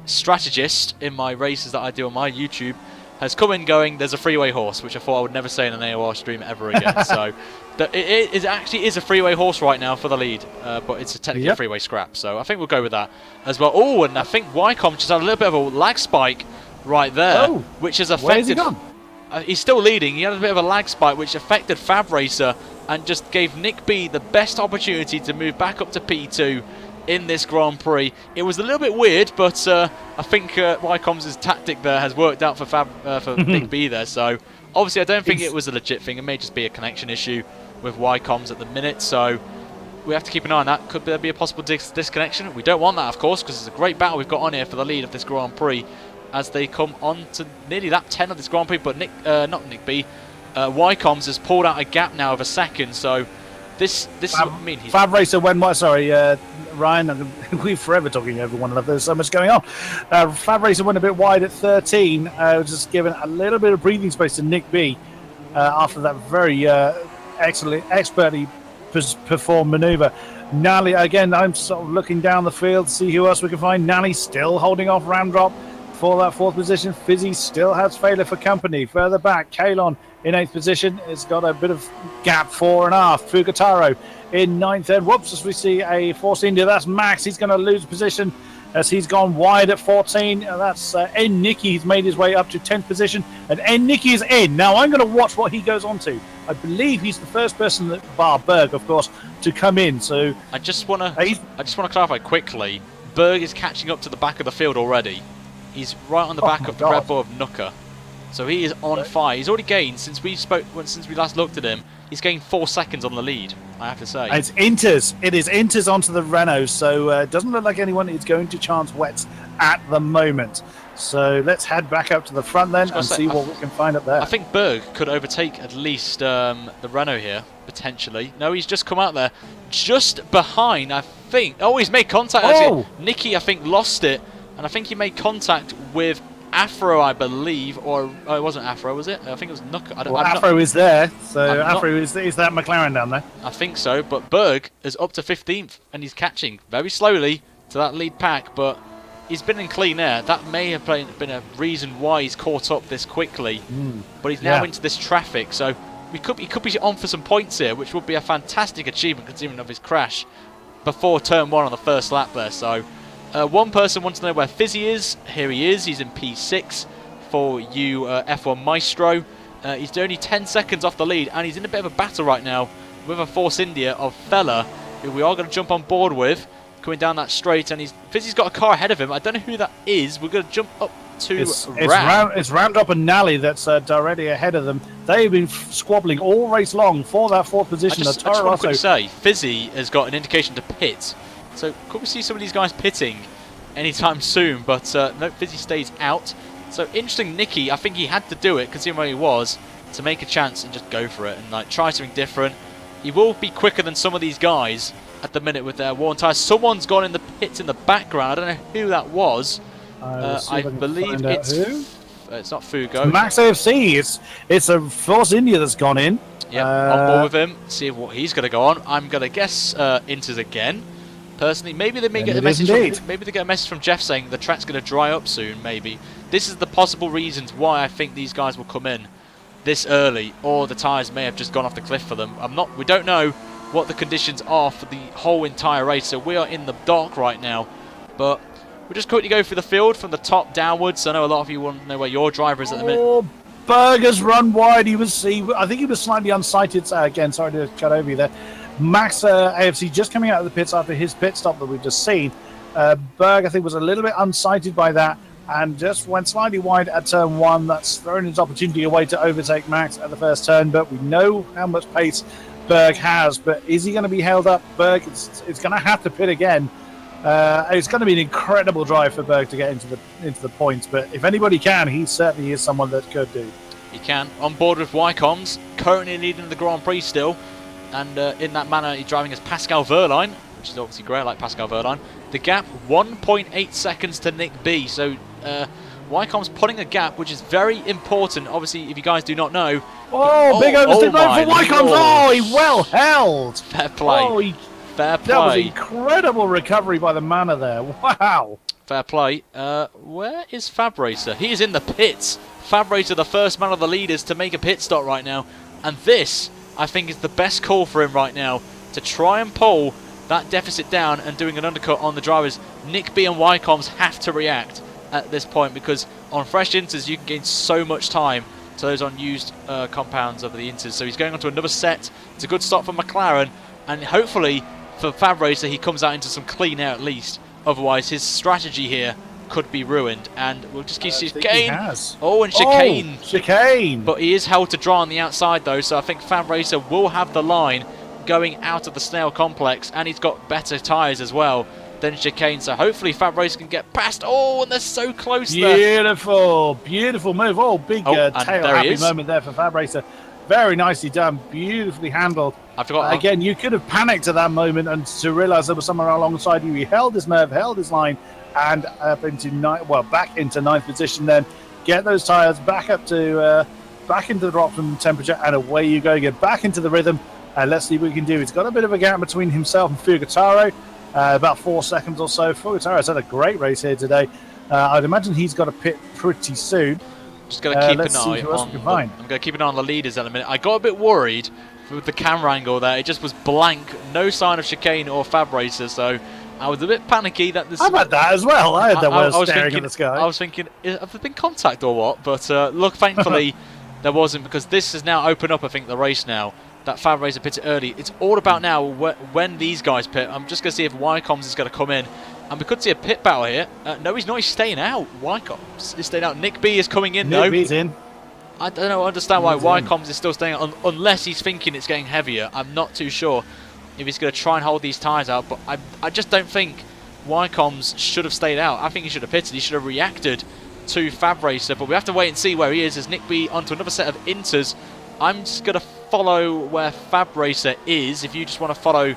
strategist in my races that I do on my YouTube, has come in going, there's a freeway horse, which I thought I would never say in an AOR stream ever again. So it actually is a freeway horse right now for the lead, but it's technically a freeway scrap. So I think we'll go with that as well. Oh, and I think Wycombe just had a little bit of a lag spike right there, which has affected... Where's he gone? He's still leading. He had a bit of a lag spike, which affected Fab Racer and just gave Nick B the best opportunity to move back up to P2 in this Grand Prix. It was a little bit weird, but I think Wycombs' tactic there has worked out for Nick B there. So obviously, I don't think it was a legit thing. It may just be a connection issue with Wycombs at the minute. So we have to keep an eye on that. Could there be a possible disconnection? We don't want that, of course, because it's a great battle we've got on here for the lead of this Grand Prix as they come on to nearly lap 10 of this Grand Prix. But not Nick B. Wycombs has pulled out a gap now of a second. So this is what I mean. Fab Racer went what? Sorry, Ryan. We're forever talking over one another. There's so much going on. Fab Racer went a bit wide at 13. Just giving a little bit of breathing space to Nick B after that very expertly performed manoeuvre. Nally, again, I'm sort of looking down the field to see who else we can find. Nally still holding off Ramdrop. for that 4th position. Fizzy still has failure for company. Further back, Kalon in 8th position. It's got a bit of gap, 4.5. Fugataro in 9th. And whoops, as we see a Force India, that's Max. He's going to lose position as he's gone wide at 14. That's N. Nicky. He's made his way up to 10th position. And N. Nicky is in. Now I'm going to watch what he goes on to. I believe he's the first person, that, bar Berg, of course, to come in. So I just want to clarify quickly. Berg is catching up to the back of the field already. He's right on the back of the Red Bull of Nooker. So he is on fire. He's already gained, since we last looked at him, he's gained 4 seconds on the lead, I have to say. It's Inters. It is Inters onto the Renault, so it doesn't look like anyone is going to chance wets at the moment. So let's head back up to the front then and see what we can find up there. I think Berg could overtake at least the Renault here, potentially. No, he's just come out there. Just behind, I think. Oh, he's made contact. Oh! Nicky, I think, lost it. And I think he made contact with Afro, I believe. Or it wasn't Afro, was it? I think it was Nooker. Afro is there. So Afro is that McLaren down there? I think so. But Berg is up to 15th. And he's catching very slowly to that lead pack. But he's been in clean air. That may have been a reason why he's caught up this quickly. But he's now into this traffic. So he could be on for some points here, which would be a fantastic achievement considering of his crash before turn 1 on the first lap there. So one person wants to know where Fizzy is. Here he is. He's in P6 for you F1 Maestro. He's only 10 seconds off the lead, and he's in a bit of a battle right now with a Force India of Fella, who we are going to jump on board with, coming down that straight, and Fizzy's got a car ahead of him. I don't know who that is. We're going to jump up to it's Roundup and Nally that's directly ahead of them. They've been squabbling all race long for that 4th position. I just want to say, Fizzy has got an indication to pit. So could we see some of these guys pitting anytime soon? But no, Fizzy stays out. So interesting, Nicky. I think he had to do it, considering where he was, to make a chance and just go for it and like try something different. He will be quicker than some of these guys at the minute with their worn tyres. Someone's gone in the pits in the background. I don't know who that was. I believe it's not Fugo. It's Max AFC. It's a Force India that's gone in. Yeah, on board with him. See what he's going to go on. I'm going to guess Inters again. Personally, maybe they may get a message. Maybe they get a message from Jeff saying the track's going to dry up soon. Maybe this is the possible reasons why I think these guys will come in this early, or the tyres may have just gone off the cliff for them. We don't know what the conditions are for the whole entire race, so we are in the dark right now. But we'll just quickly go through the field from the top downwards. I know a lot of you want to know where your driver is at the minute. Berg has run wide. I think he was slightly unsighted. Again, sorry to cut over you there. Max AFC just coming out of the pits after his pit stop that we've just seen. Berg, I think, was a little bit unsighted by that and just went slightly wide at turn 1. That's thrown his opportunity away to overtake Max at the first turn, but we know how much pace Berg has. But is he going to be held up? Berg is going to have to pit again. It's going to be an incredible drive for Berg to get into the points, but if anybody can, he certainly is someone that could do. He can. On board with Wycombs, currently leading the Grand Prix still. And in that manner, he's driving as Pascal Wehrlein, which is obviously great, like Pascal Wehrlein. The gap, 1.8 seconds to Nick B. So Wycomb's putting a gap, which is very important. Obviously, if you guys do not know... big oversteer for Wycombs. Oh, he well held. Fair play. Fair play. That was incredible recovery by the manor there. Wow. Fair play. Where is Fab Racer? He is in the pits. Fab Racer, the first man of the leaders to make a pit stop right now. And this, I think, is the best call for him right now, to try and pull that deficit down and doing an undercut on the drivers. Nick B and Wycombs have to react at this point, because on fresh inters you can gain so much time to those unused compounds of the inters. So he's going on to another set. It's a good stop for McLaren, and hopefully for Fab Racer he comes out into some clean air at least. Otherwise his strategy here could be ruined, and we'll just keep chicane. Oh, and chicane. Chicane. But he is held to dry on the outside though, so I think Fab Racer will have the line going out of the snail complex, and he's got better tyres as well than chicane, so hopefully Fab Racer can get past. Oh, and they're so close there. Beautiful move. Oh, big tail happy moment there for Fab Racer. Very nicely done, beautifully handled. I forgot. Again, you could have panicked at that moment and to realise there was someone alongside you. He held his nerve, held his line, and up into back into 9th position. Then get those tyres back up to back into the optimum temperature, and away you go. Get back into the rhythm. Let's see what we can do. He's got a bit of a gap between himself and Fugataro, about 4 seconds or so. Fugataro's had a great race here today. I'd imagine he's got to pit pretty soon. Just going to keep let's an see eye who else on. we can find. I'm going to keep an eye on the leaders in a minute. I got a bit worried with the camera angle there. It just was blank, no sign of chicane or Fab Racer. So I was a bit panicky that this. I've had that as well. I had that when I was staring thinking, at the sky. I was thinking, have there been contact or what? But look, thankfully there wasn't, because this has now opened up, I think, the race now. That Fab Racer pitted early. It's all about now when these guys pit. I'm just going to see if Wycombs is going to come in. And we could see a pit battle here. No, he's not. He's staying out. Wycombs is staying out. Nick B is coming in, though. Nick B's in. I don't know. I understand why Wycombs is still staying out, unless he's thinking it's getting heavier. I'm not too sure if he's going to try and hold these tyres out. But I just don't think Wycombs should have stayed out. I think he should have pitted. He should have reacted to Fab Racer. But we have to wait and see where he is as Nick B onto another set of inters. I'm just going to follow where Fab Racer is. If you just want to follow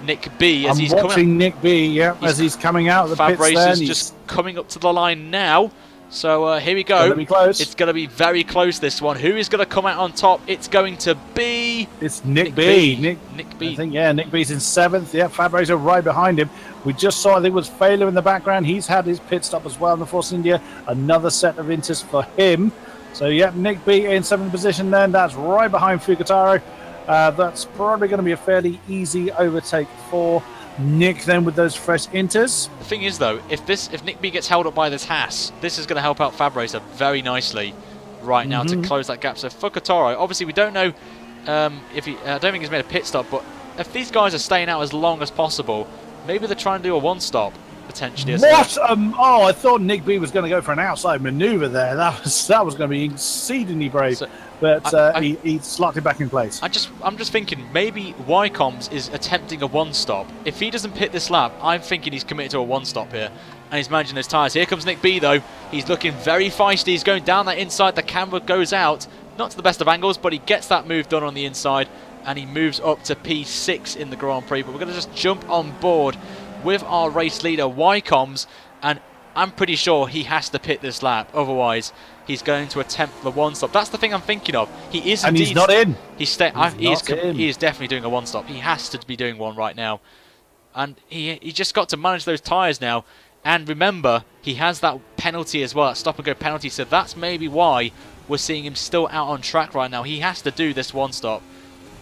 Nick B as he's coming out. I'm watching Nick B, as he's coming out of the Fab pits Racer's there. just coming up to the line now. So here we go. It's going to be close. It's going to be very close, this one. Who is going to come out on top? It's going to be... It's Nick B. Nick B. I think, Nick B's in 7th. Yeah, Fab Racer right behind him. We just saw, I think it was Failer in the background. He's had his pit stop as well in the Force India. Another set of inters for him. So, Nick B in 7th position then. That's right behind Fukutaro. That's probably going to be a fairly easy overtake for Nick then with those fresh inters. The thing is, though, if Nick B gets held up by this Haas, this is going to help out Fab Racer very nicely right now to close that gap. So Fukutaro, obviously we don't know if he... I don't think he's made a pit stop, but if these guys are staying out as long as possible, maybe they're trying to do a one-stop, potentially. What? I thought Nick B was going to go for an outside manoeuvre there. That was going to be exceedingly brave. So, but he slotted back in place. I'm just thinking maybe Wycombs is attempting a one-stop. If he doesn't pit this lap, I'm thinking he's committed to a one-stop here, and he's managing his tyres. Here comes Nick B, though. He's looking very feisty. He's going down that inside. The camera goes out. Not to the best of angles, but he gets that move done on the inside, and he moves up to P6 in the Grand Prix. But we're going to just jump on board with our race leader, Wycombs, and I'm pretty sure he has to pit this lap. Otherwise, he's going to attempt the one-stop. That's the thing I'm thinking of. He is and indeed... he's not in. He is definitely doing a one-stop. He has to be doing one right now. And he just got to manage those tyres now. And remember, he has that penalty as well, that stop-and-go penalty. So that's maybe why we're seeing him still out on track right now. He has to do this one-stop.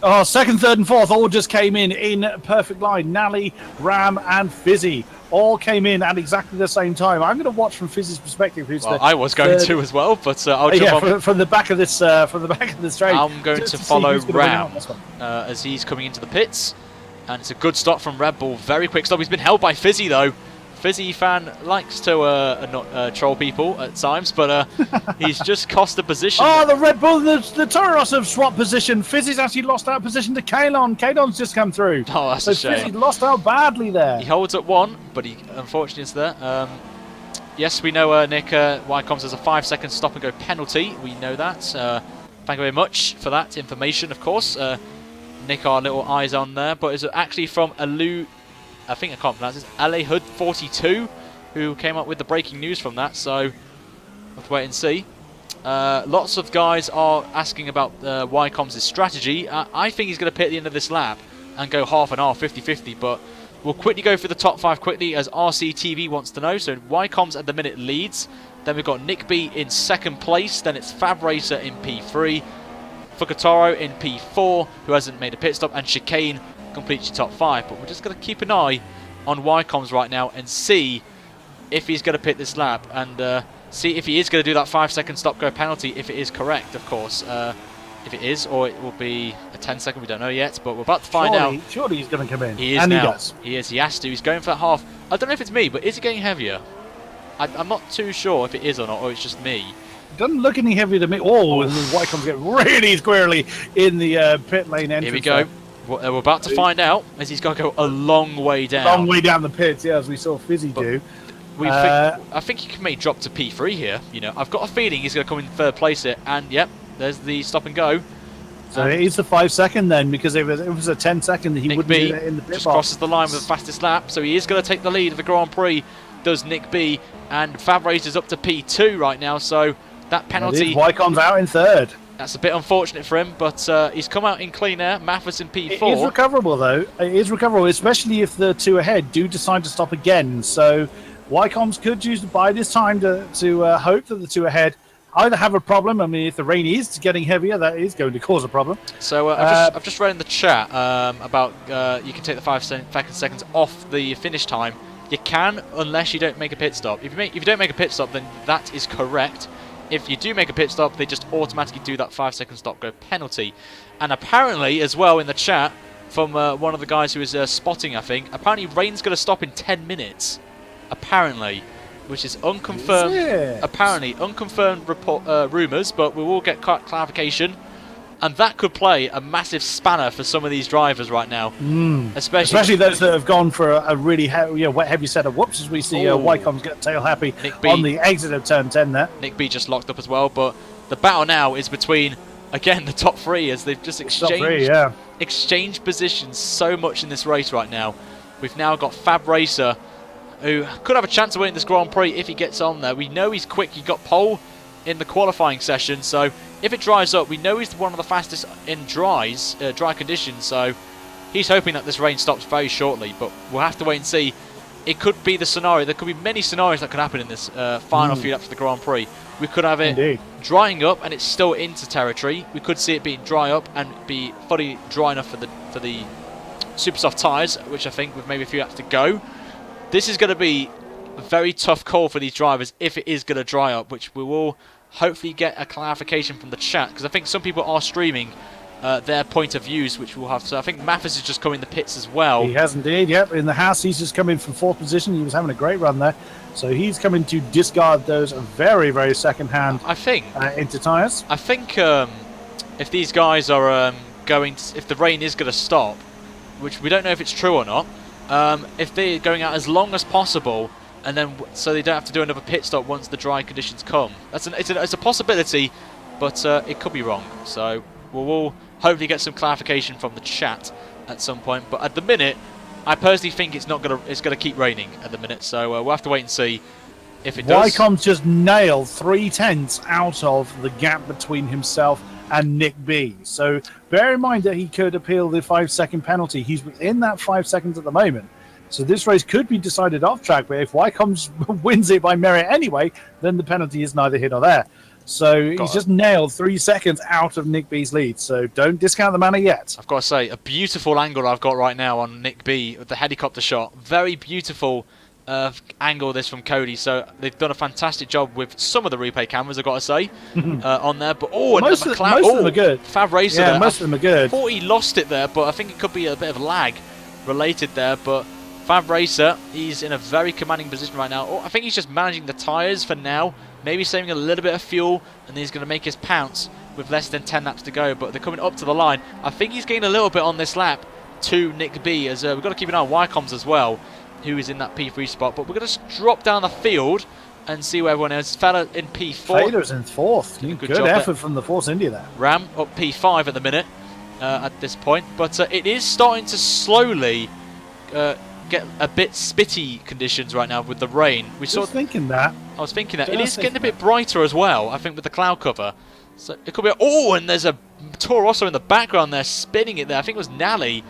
Oh, 2nd, 3rd and 4th all just came in perfect line. Nally, Ram and Fizzy all came in at exactly the same time. I'm going to watch from Fizzy's perspective. I was going to as well, but I'll jump on. From the back of this straight. I'm going to follow Ram as he's coming into the pits. And it's a good stop from Red Bull. Very quick stop. He's been held by Fizzy, though. Fizzy fan likes to not troll people at times, but he's just cost a position. Oh, the Red Bull, the Toros have swapped position. Fizzy's actually lost out position to Kalon. Kalon's just come through. Oh, that's a shame. Fizzy lost out badly there. He holds up one, but he unfortunately is there. Yes, we know Nick Wycombs has a 5-second stop-and-go penalty. We know that. Thank you very much for that information, of course. Nick, our little eyes on there, but it's actually from Alu... I think I can't pronounce this. Alehud 42, who came up with the breaking news from that. So we'll have to wait and see. Lots of guys are asking about Wycombs' strategy. I think he's going to pit at the end of this lap and go half and half, 50-50. But we'll quickly go through the top 5 quickly, as RCTV wants to know. So Wycombs at the minute leads. Then we've got Nick B in 2nd place. Then it's Fab Racer in P3. Fukutaro in P4, who hasn't made a pit stop, and Chicane completes your top 5. But we're just going to keep an eye on Wycombs right now and see if he's going to pit this lap, and see if he is going to do that 5-second stop-go penalty, if it is correct, of course. If it is, or it will be a 10-second, we don't know yet, but we're about to find out. Surely he's going to come in. He is and now. He does. He is. He has to. He's going for that half. I don't know if it's me, but is it getting heavier? I'm not too sure if it is or not, or it's just me. Doesn't look any heavier to me. Oh, and Wycombs get really squirrely in the pit lane entrance. Here we go. We're about to find out, as he's got to go a long way down. Long way down the pits, as we saw Fizzy do. I think he may drop to P3 here. You know, I've got a feeling he's going to come in 3rd place here, and yep, there's the stop and go. So it is the 5-second then, because if it was a 10-second, he wouldn't do that in the pit just box. Crosses the line with the fastest lap, so he is going to take the lead of the Grand Prix. Does Nick B, and Fab Racer's up to P2 right now, so that penalty... Wycombs out in 3rd. That's a bit unfortunate for him, but he's come out in clean air. Mathis in P4. It is recoverable, though. It is recoverable, especially if the two ahead do decide to stop again. So Wycombs could choose to buy this time to hope that the two ahead either have a problem. I mean, if the rain is getting heavier, that is going to cause a problem. So I've just read in the chat about you can take the 5 seconds off the finish time. You can, unless you don't make a pit stop. If you don't make a pit stop, then that is correct. If you do make a pit stop, they just automatically do that 5-second stop go penalty. And apparently, as well, in the chat from one of the guys who is spotting, I think, apparently rain's going to stop in 10 minutes. Apparently, which is unconfirmed. Apparently, unconfirmed rumours, but we will get clarification. And that could play a massive spanner for some of these drivers right now. Especially those that have gone for a really heavy set of whoops, as we see Wycombs get tail happy on the exit of turn 10 there. Nick B just locked up as well, but the battle now is between, again, the top three, as they've just exchanged positions so much in this race right now. We've now got Fab Racer, who could have a chance of winning this Grand Prix if he gets on there. We know he's quick. He got pole in the qualifying session, so if it dries up, we know he's one of the fastest in dry conditions, so he's hoping that this rain stops very shortly, but we'll have to wait and see. It could be the scenario. There could be many scenarios that could happen in this final few laps of the Grand Prix. We could have it drying up and it's still into territory. We could see it being dry up and be fully dry enough for the super soft tyres, which I think with maybe a few laps to go. This is going to be a very tough call for these drivers if it is going to dry up, which we will hopefully get a clarification from the chat, because I think some people are streaming their point of views, which we'll have. So I think Mathis has just come in the pits as well. He has indeed, yep. In the Haas, he's just come in from 4th position. He was having a great run there. So he's coming to discard those very, very second-hand into tyres. I think if these guys are if the rain is going to stop, which we don't know if it's true or not, if they're going out as long as possible, and then so they don't have to do another pit stop once the dry conditions come. It's a possibility, but it could be wrong. So we'll hopefully get some clarification from the chat at some point. But at the minute, I personally think it's gonna keep raining at the minute. So we'll have to wait and see if it does. Wycombs just nailed 3/10 out of the gap between himself and Nick B. So bear in mind that he could appeal the 5-second penalty. He's within that 5 seconds at the moment. So this race could be decided off track, but if Wycombs wins it by merit anyway, then the penalty is neither here nor there. So he's just nailed 3 seconds out of Nick B's lead. So don't discount the manner yet. I've got to say, a beautiful angle I've got right now on Nick B with the helicopter shot. Very beautiful angle this from Cody. So they've done a fantastic job with some of the replay cameras, I've got to say, on there. But most of them are good. Fab Racer yeah, there. most of them are good. I thought he lost it there, but I think it could be a bit of lag related there. But Fab Racer, he's in a very commanding position right now. I think he's just managing the tyres for now. Maybe saving a little bit of fuel, and then he's going to make his pounce with less than 10 laps to go. But they're coming up to the line. I think he's gained a little bit on this lap to Nick B, as we've got to keep an eye on Wycombs as well, who is in that P3 spot. But we're going to drop down the field and see where everyone is. Fella in P4. Fader's in 4th. Good effort from the Force India there. Ram up P5 at the minute at this point. But it is starting to slowly get a bit spitty conditions right now with the rain. I was thinking that. It is getting a bit brighter as well, I think, with the cloud cover. So it could be... and there's a Toro Rosso in the background there, spinning it there. I think it was Nally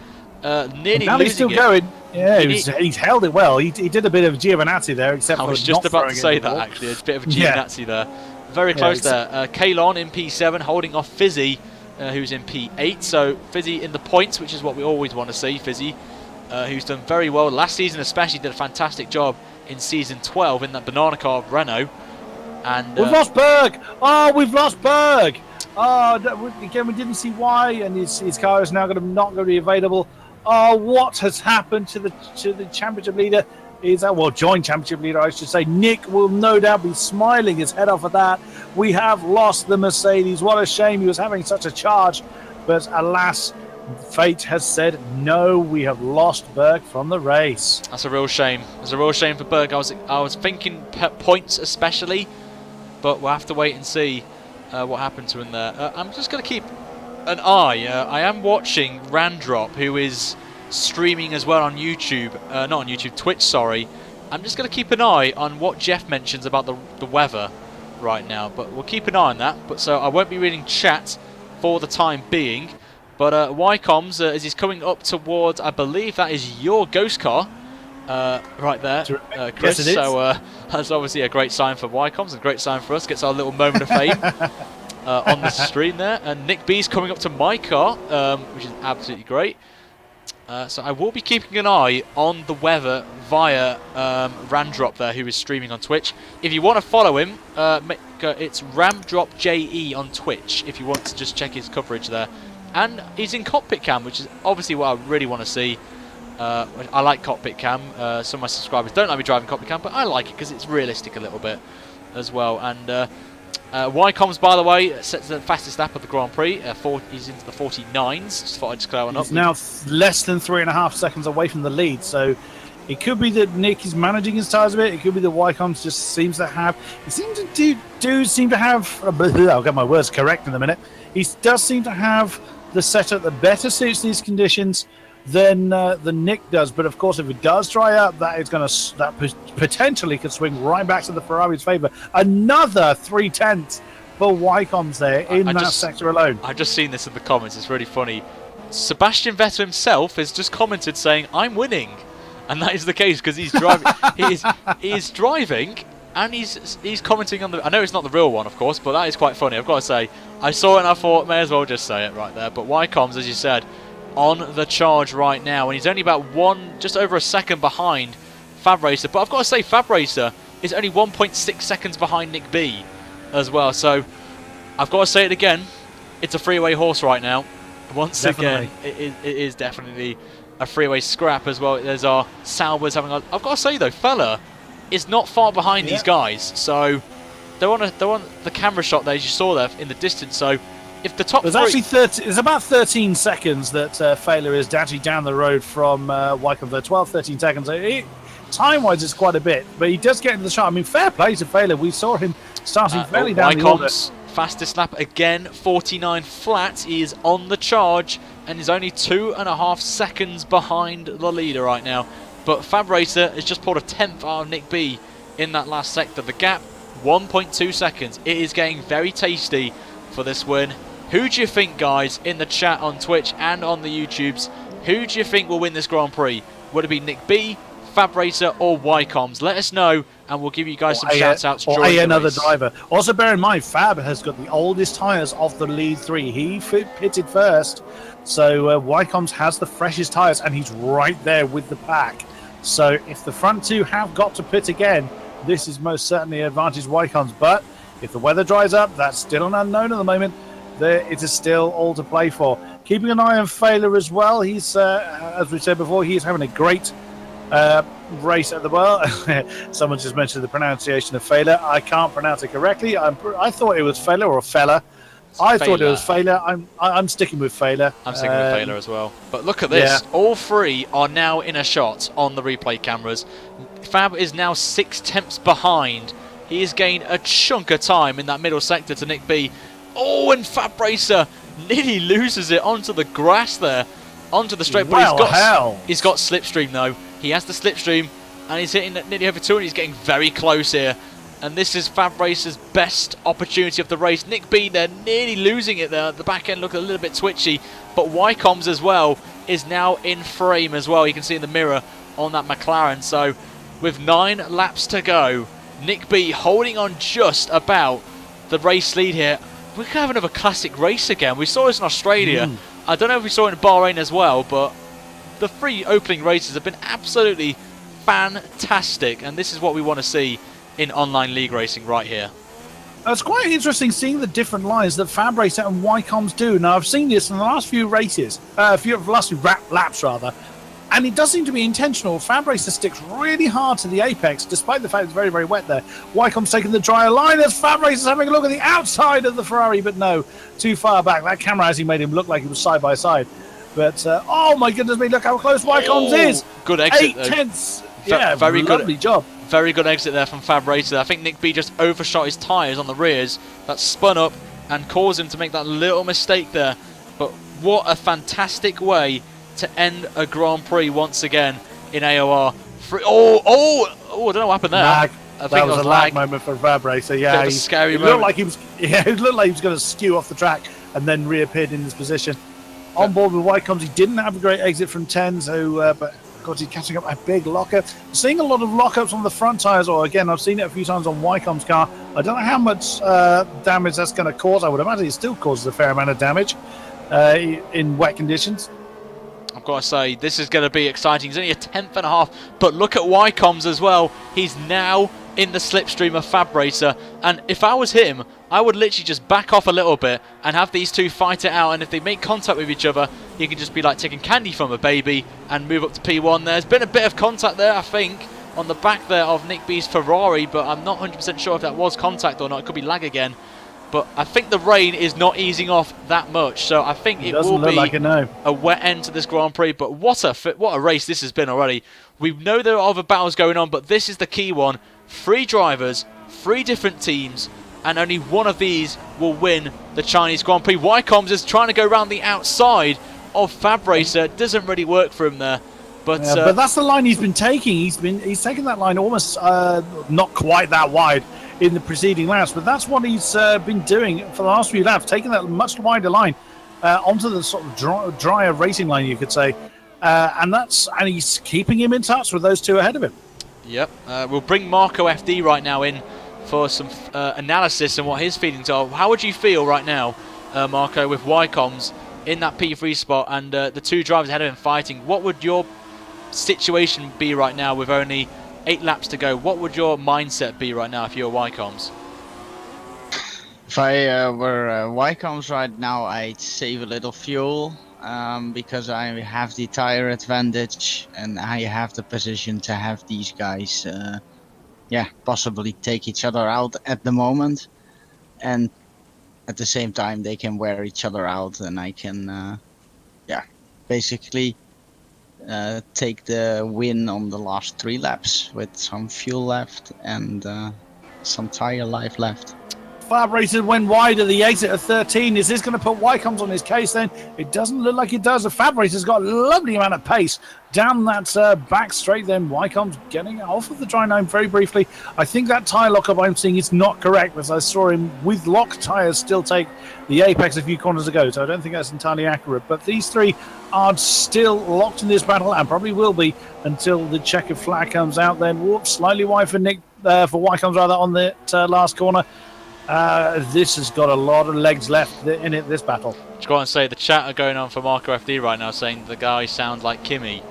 nearly Nally's still going. Yeah, he's held it well. He did a bit of Giovinazzi there, except for I was just about to say that, actually. It's a bit of a Giovinazzi there. Very close there. Kalon in P7, holding off Fizzy, who's in P8. So Fizzy in the points, which is what we always want to see. Fizzy, who's done very well last season, especially did a fantastic job in season 12 in that banana car of Renault. And we've lost Berg. We've lost Berg. Again, we didn't see why, and his car is now not going to be available. What has happened to the championship leader? Joint championship leader, I should say. Nick will no doubt be smiling his head off at that. We have lost the Mercedes. What a shame. He was having such a charge, but alas, fate has said no. We have lost Berg from the race. That's a real shame. It's a real shame for Berg. I was thinking points especially, but we'll have to wait and see what happened to him there. I'm just going to keep an eye. I am watching Randrop, who is streaming as well on YouTube. Not on YouTube, Twitch, sorry. I'm just going to keep an eye on what Jeff mentions about the weather right now, but we'll keep an eye on that. But so I won't be reading chat for the time being. But Wycombs, as he's coming up towards, I believe that is your ghost car, right there, Chris. Yes, it is. So that's obviously a great sign for Wycoms and a great sign for us. Gets our little moment of fame on the stream there. And Nick B's coming up to my car, which is absolutely great. So I will be keeping an eye on the weather via Randrop there, who is streaming on Twitch. If you want to follow him, it's RamdropJE on Twitch if you want to just check his coverage there. And he's in cockpit cam, which is obviously what I really want to see. I like cockpit cam. Some of my subscribers don't like me driving cockpit cam, but I like it because it's realistic a little bit as well. And Wycoms, by the way, sets the fastest lap of the Grand Prix. He's into the 49s. Just thought I'd just clear one up. He's now less than 3.5 seconds away from the lead, so it could be that Nick is managing his tyres a bit. It could be that Wycoms just seems to have. He seems to seem to have. I'll get my words correct in a minute. He does seem to have the setup that better suits these conditions than Nick does. But of course, if it does dry up, that potentially could swing right back to the Ferrari's favour. Another 0.3 for Wycoms there in that sector alone. I've just seen this in the comments. It's really funny. Sebastian Vettel himself has just commented saying, "I'm winning," and that is the case because he's driving. he is driving. And he's commenting on the. I know it's not the real one, of course, but that is quite funny. I've got to say, I saw it and I thought, may as well just say it right there. But Wycoms, as you said, on the charge right now, and he's only about just over a second behind Fab Racer. But I've got to say, Fab Racer is only 1.6 seconds behind Nick B as well. So I've got to say it again, it's a freeway horse right now. Once again, it is definitely a freeway scrap as well. There's our Saubers having. I've got to say though, fella is not far behind these guys. So they're on the camera shot there, as you saw there in the distance. So if the top there's about 13 seconds that Failer is actually down the road from Wycombe. 12-13 seconds. Time-wise, it's quite a bit, but he does get into the shot. I mean, fair play to Failer. We saw him starting fairly down the order. Fastest lap again, 49 flat. He is on the charge and is only 2.5 seconds behind the leader right now. But Fab Racer has just pulled a 10th out of Nick B in that last sector. The gap, 1.2 seconds. It is getting very tasty for this win. Who do you think, guys, in the chat on Twitch and on the YouTubes, who do you think will win this Grand Prix? Would it be Nick B, Fab Racer, or Wycoms? Let us know, and we'll give you guys some shout-outs during the another race. driver. Also, bear in mind, Fab has got the oldest tyres of the lead three. He pitted first, so Wycoms has the freshest tyres, and he's right there with the pack. So if the front two have got to pit again, this is most certainly advantage Wycoms. But if the weather dries up, that's still an unknown at the moment. It is still all to play for. Keeping an eye on Failer as well. He's, as we said before, he's having a great race at the well. Someone just mentioned the pronunciation of Failer. I can't pronounce it correctly. I thought it was Failer or Fella. I thought it was Failer. I'm sticking with Failer. I'm sticking with Failer as well. But look at this. Yeah. All three are now in a shot on the replay cameras. Fab is now 6/10 behind. He has gained a chunk of time in that middle sector to Nick B. Oh, and Fab Racer nearly loses it onto the grass there, onto the straight. But he's got slipstream though. He has the slipstream, and he's hitting nearly over 2, and he's getting very close here. And this is Fab Racer's best opportunity of the race. Nick B there nearly looing it there. The back end looking a little bit twitchy. But Wycoms as well is now in frame as well. You can see in the mirror on that McLaren. So with 9 laps to go, Nick B holding on just about the race lead here. We could have another classic race again. We saw this in Australia. I don't know if we saw it in Bahrain as well, but the 3 opening races have been absolutely fantastic. And this is what we want to see in online league racing right here. It's quite interesting seeing the different lines that Fab Racer and Wycoms do. Now, I've seen this in the last few races, last few laps rather, and it does seem to be intentional. Fab Racer sticks really hard to the apex, despite the fact it's very, very wet there. Wycoms taking the drier line as Fab Racer's having a look at the outside of the Ferrari, but no, too far back. That camera actually made him look like he was side by side. But, oh my goodness me, look how close Wycoms is. Good exit. 8/10. Yeah, very lovely job. Very good exit there from Fab Racer. I think Nick B just overshot his tyres on the rears. That spun up and caused him to make that little mistake there. But what a fantastic way to end a Grand Prix once again in AOR. I don't know what happened there. Lag. That was a lag moment for Fab Racer. Yeah, scary moment. Looked like he was. Yeah, it looked like he was going to skew off the track and then reappeared in his position. On board with Wycoms, he didn't have a great exit from 10, so but God, he's catching up a big lockup. Seeing a lot of lockups on the front tyres, or again, I've seen it a few times on Wycombe's car. I don't know how much damage that's going to cause. I would imagine it still causes a fair amount of damage in wet conditions. I've got to say, this is going to be exciting. He's only a 10th and a half, but look at Wycombe's as well. He's now in the slipstream of Fab Racer, and if I was him, I would literally just back off a little bit and have these two fight it out, and if they make contact with each other, you can just be like taking candy from a baby and move up to P1. There's been a bit of contact there, I think, on the back there of Nick B's Ferrari, but I'm not 100% sure if that was contact or not. It could be lag again. But I think the rain is not easing off that much, so I think it will be like a wet end to this Grand Prix. But what a race this has been already. We know there are other battles going on, but this is the key one. 3 drivers, 3 different teams, and only one of these will win the Chinese Grand Prix. Wycombe's is trying to go around the outside of Fab Racer. It doesn't really work for him there. But that's the line he's been taking. He's taken that line almost not quite that wide in the preceding laps, but that's what he's been doing for the last few laps, taking that much wider line onto the sort of drier racing line, you could say, and he's keeping him in touch with those two ahead of him. Yep, we'll bring Marco FD right now in for some analysis and what his feelings are. How would you feel right now, Marco, with Wycombe's in that P3 spot and the 2 drivers ahead of him fighting? What would your situation be right now with only 8 laps to go? What would your mindset be right now if you're Wycombe's? If I were Wycombe's right now, I'd save a little fuel because I have the tire advantage and I have the position to have these guys possibly take each other out at the moment, and at the same time they can wear each other out, and I can basically take the win on the last 3 laps with some fuel left and some tire life left. Fab Racer went wide at the exit of 13. Is this going to put Wycombe's on his case then? It doesn't look like it does. The Fab Racer's got a lovely amount of pace down that back straight. Then Wycombe's getting off of the dry line very briefly. I think that tyre lockup I'm seeing is not correct, because I saw him with locked tyres still take the apex a few corners ago, so I don't think that's entirely accurate. But these 3 are still locked in this battle and probably will be until the checkered flag comes out. Then whoops, slightly wide for Wycombe's rather on the last corner. This has got a lot of legs left in it, this battle. Just go on and say the chat are going on for Marco FD right now, saying the guy sounds like Kimmy,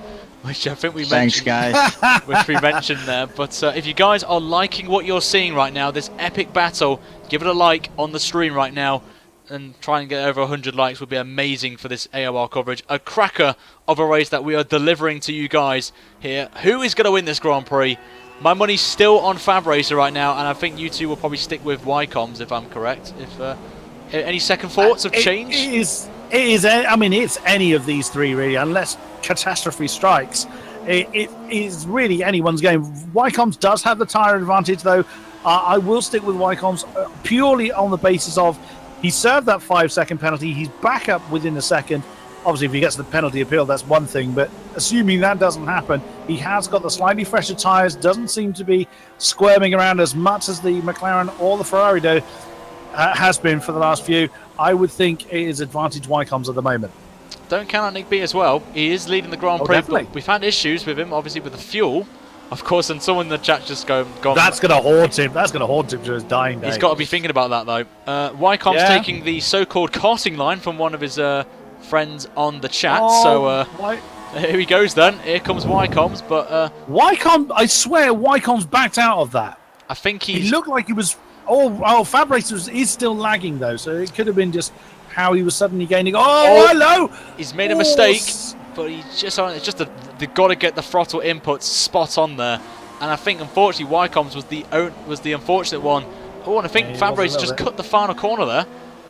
which I think we mentioned. Thanks, guys. Which we mentioned there. But if you guys are liking what you're seeing right now, this epic battle, give it a like on the stream right now, and try and get over 100 likes would be amazing for this AOR coverage. A cracker of a race that we are delivering to you guys here. Who is going to win this Grand Prix? My money's still on Fab Racer right now, and I think you two will probably stick with Wycombe's, if I'm correct. If any second thoughts have changed? It is. I mean, it's any of these 3 really, unless catastrophe strikes. It is really anyone's game. Wycombe's does have the tyre advantage, though. I will stick with Wycombe's purely on the basis of he served that 5-second penalty. He's back up within a second. Obviously, if he gets the penalty appeal, that's one thing. But assuming that doesn't happen, he has got the slightly fresher tyres, doesn't seem to be squirming around as much as the McLaren or the Ferrari has been for the last few. I would think it is advantage Wycombe's at the moment. Don't count on Nick B as well. He is leading the Grand Prix. Definitely. But we've had issues with him, obviously, with the fuel. Of course, and someone in the chat just gone. That's going to haunt him. That's going to haunt him to his dying day. He's got to be thinking about that, though. Wycombe's taking the so-called karting line from one of his friends on the chat. Here he goes then. Here comes Wycombe's, but Wycombe, I swear Wycombe's backed out of that. I think he looked like he was Fab Racer is still lagging though, so it could have been just how he was suddenly gaining. Hello! He's made a mistake, but they've got to get the throttle inputs spot on there. And I think unfortunately Wycombe's was the unfortunate one. And I think Fab Racer just cut the final corner there.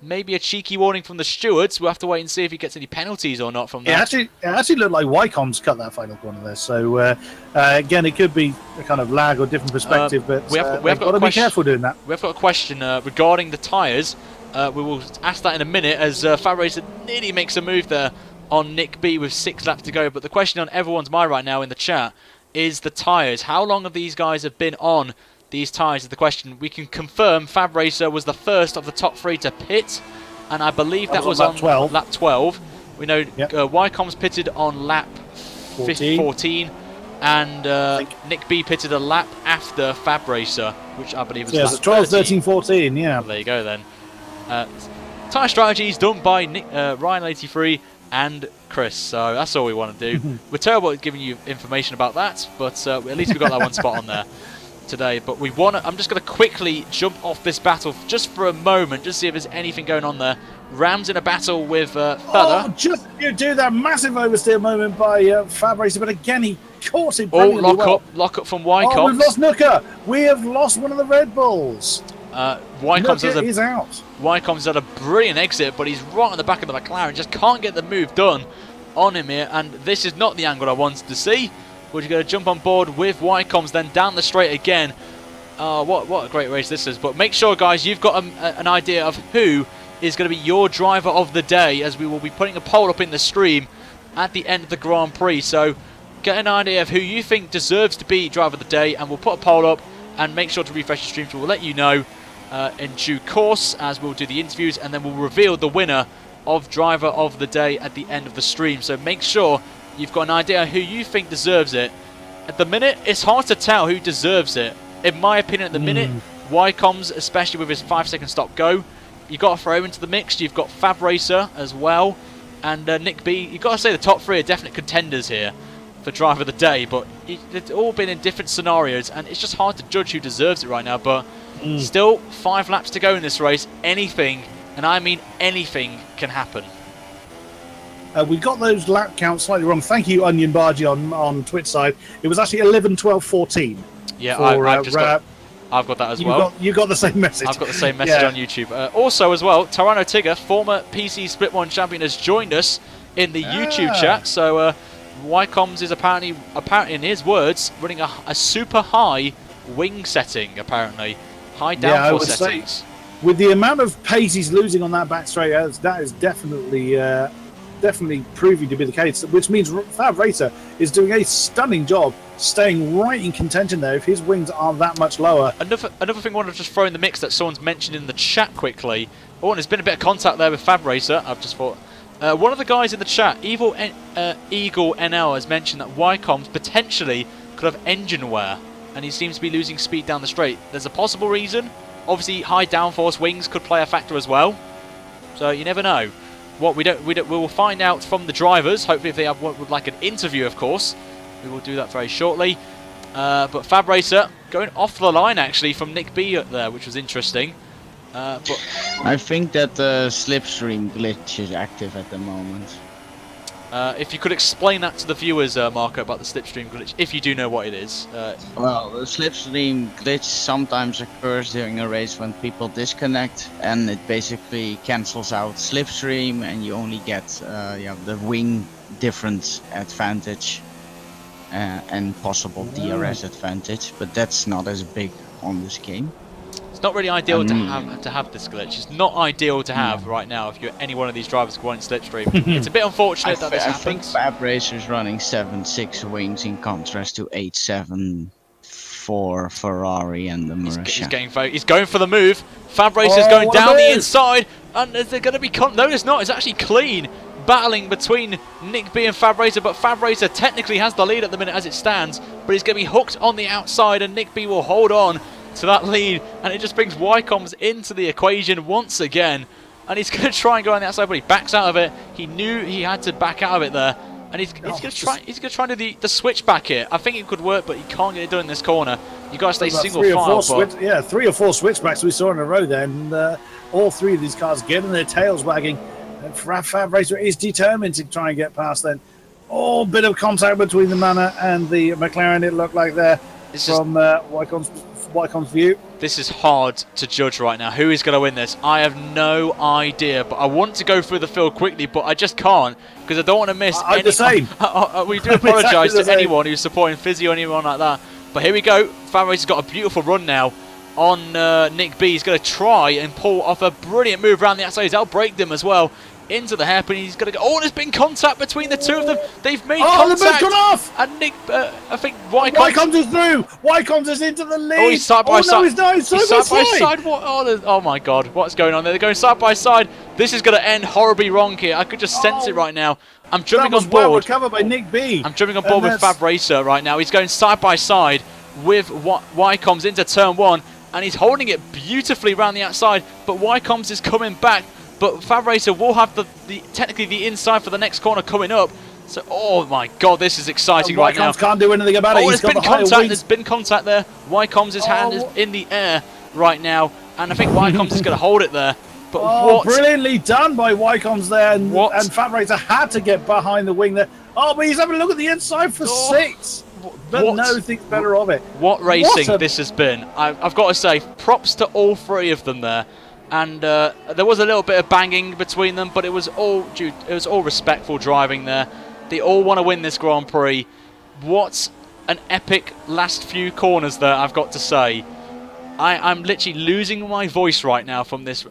Maybe a cheeky warning from the stewards. We'll have to wait and see if he gets any penalties or not from that. It actually looked like Wycombe's cut that final corner there. So, again, it could be a kind of lag or different perspective, but we have got to be careful doing that. We've got a question regarding the tyres. We will ask that in a minute as Fab Racer nearly makes a move there on Nick B with 6 laps to go. But the question on everyone's mind right now in the chat is the tyres. How long have these guys have been on these tyres is the question. We can confirm Fab Racer was the first of the top 3 to pit, and I believe that was on lap 12. Lap 12. We know Wycombe's pitted on lap 14. And Nick B pitted a lap after Fab Racer, which I believe was yeah, lap so 12, 13. 13, 14, yeah. Well, there you go then. Tyre strategies done by Ryan83 and Chris, so that's all we want to do. We're terrible at giving you information about that, but at least we got that one spot on there today. But we want to, I'm just going to quickly jump off this battle just for a moment, just see if there's anything going on there. Rams in a battle with Thudder. Oh, just you do that massive oversteer moment by Fab Racer, but again he caught it brilliantly Lock up from Wycombe. Oh, we've lost Nooker. We have lost one of the Red Bulls. Wycombe's is out. Wycombe's had a brilliant exit, but he's right on the back of the McLaren. Just can't get the move done on him here, and this is not the angle I wanted to see. We're going to jump on board with Wycombe's, then down the straight again. What a great race this is. But make sure, guys, you've got an idea of who is going to be your driver of the day, as we will be putting a poll up in the stream at the end of the Grand Prix. So get an idea of who you think deserves to be driver of the day, and we'll put a poll up, and make sure to refresh the stream, so we'll let you know in due course, as we'll do the interviews, and then we'll reveal the winner of driver of the day at the end of the stream. So make sure you've got an idea who you think deserves it. At the minute, it's hard to tell who deserves it. In my opinion, at the minute, Wycombe's, especially with his 5-second stop go, you've got to throw him into the mix. You've got Fab Racer as well, and Nick B. You've got to say the top three are definite contenders here for driver of the day, but they've all been in different scenarios, and it's just hard to judge who deserves it right now. But still 5 laps to go in this race. Anything, and I mean anything, can happen. We got those lap counts slightly wrong. Thank you, Onion Bargy on Twitch side. It was actually 11, 12, 14. Yeah, for, I've got that as well. You got the same message. I've got the same message on YouTube. Also, as well, Tyranno Tigger, former PC Split 1 champion, has joined us in the YouTube chat. So Wycombe's is apparently, in his words, running a super high wing setting, apparently. High downforce settings. With the amount of pace he's losing on that back straight, that is definitely proving to be the case, which means Fab Racer is doing a stunning job staying right in contention there if his wings are that much lower. Another thing I want to just throw in the mix that someone's mentioned in the chat quickly. Oh, and there's been a bit of contact there with Fab Racer. I've just thought... one of the guys in the chat, Eagle NL, has mentioned that Wycombe potentially could have engine wear, and he seems to be losing speed down the straight. There's a possible reason. Obviously, high downforce wings could play a factor as well. So you never know. What we will find out from the drivers. Hopefully, if they would like an interview, of course, we will do that very shortly. But Fab Racer going off the line actually from Nick B there, which was interesting. But I think that the slipstream glitch is active at the moment. If you could explain that to the viewers, Marco, about the slipstream glitch, if you do know what it is. Well, the slipstream glitch sometimes occurs during a race when people disconnect, and it basically cancels out slipstream, and you only get the wing difference advantage and possible DRS advantage, but that's not as big on this game. It's not really ideal to have this glitch. It's not ideal to have right now if you're any one of these drivers going slipstream. It's a bit unfortunate that this happens. I think Fab Racer's running 7.6 wings in contrast to 8.7 for Ferrari and the Marussia. He's going for the move. Fab Racer's going down the inside, and is there going to be... No, it's not. It's actually clean battling between Nick B and Fab Racer, but Fab Racer technically has the lead at the minute as it stands, but he's going to be hooked on the outside, and Nick B will hold on to that lead, and it just brings Wycombe's into the equation once again, and he's going to try and go on the outside, but he backs out of it. He knew he had to back out of it there, and he's going to try and do the switch back here. I think it could work, but he can't get it done in this corner. You got to stay single file. 3 or 4 switchbacks we saw in a row there, and all 3 of these cars getting their tails wagging. And Fab Racer is determined to try and get past then. Oh, bit of contact between the Manor and the McLaren, it looked like there from Wycombe's view. This is hard to judge right now. Who is going to win this? I have no idea, but I want to go through the field quickly, but I just can't because I don't want to miss any. The same. We do apologise to anyone who's supporting Fizzy or anyone like that. But here we go. Fab Racer's got a beautiful run now on Nick B. He's going to try and pull off a brilliant move around the outside. He's outbraked him as well. into the hairpin. He's going to go. Oh, there's been contact between the two of them. They've made Oh, the contact. boot's gone off! And Nick, I think Wycombs is through. Wycombs is into the lead. Oh, he's side by side. No, he's not. He's side by side. What? Oh my God, what's going on there? They're going side by side. This is going to end horribly wrong here. I could just sense it right now. I'm jumping on board. Well recovered by Nick B. I'm jumping on board with Fab Racer right now. He's going side by side with Wycombs into turn 1, and he's holding it beautifully around the outside. But Wycombs is coming back. But Fab Racer will have technically the inside for the next corner coming up. So, oh my God, this is exciting right now. Wycombs can't do anything about it. Oh, there's been contact there. Wycombs' hand is in the air right now, and I think Wycombs is going to hold it there. But brilliantly done by Wycombs there, and Fab Racer had to get behind the wing there. Oh, but he's having a look at the inside for 6. But no, thinks better of it. What racing this has been. I've got to say, props to all 3 of them there. And there was a little bit of banging between them, but it was all respectful driving there. They all want to win this Grand Prix. What an epic last few corners there, I've got to say. I'm literally losing my voice right now from this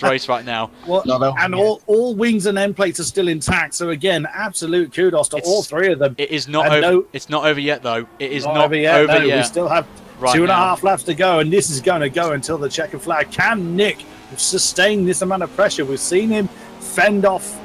race right now. And all wings and end plates are still intact. So again, absolute kudos to all 3 of them. It is not over. It's not over yet, though. It is not over yet. We still have 2.5 laps to go, and this is going to go until the checkered flag. Can Nick sustain this amount of pressure? We've seen him fend off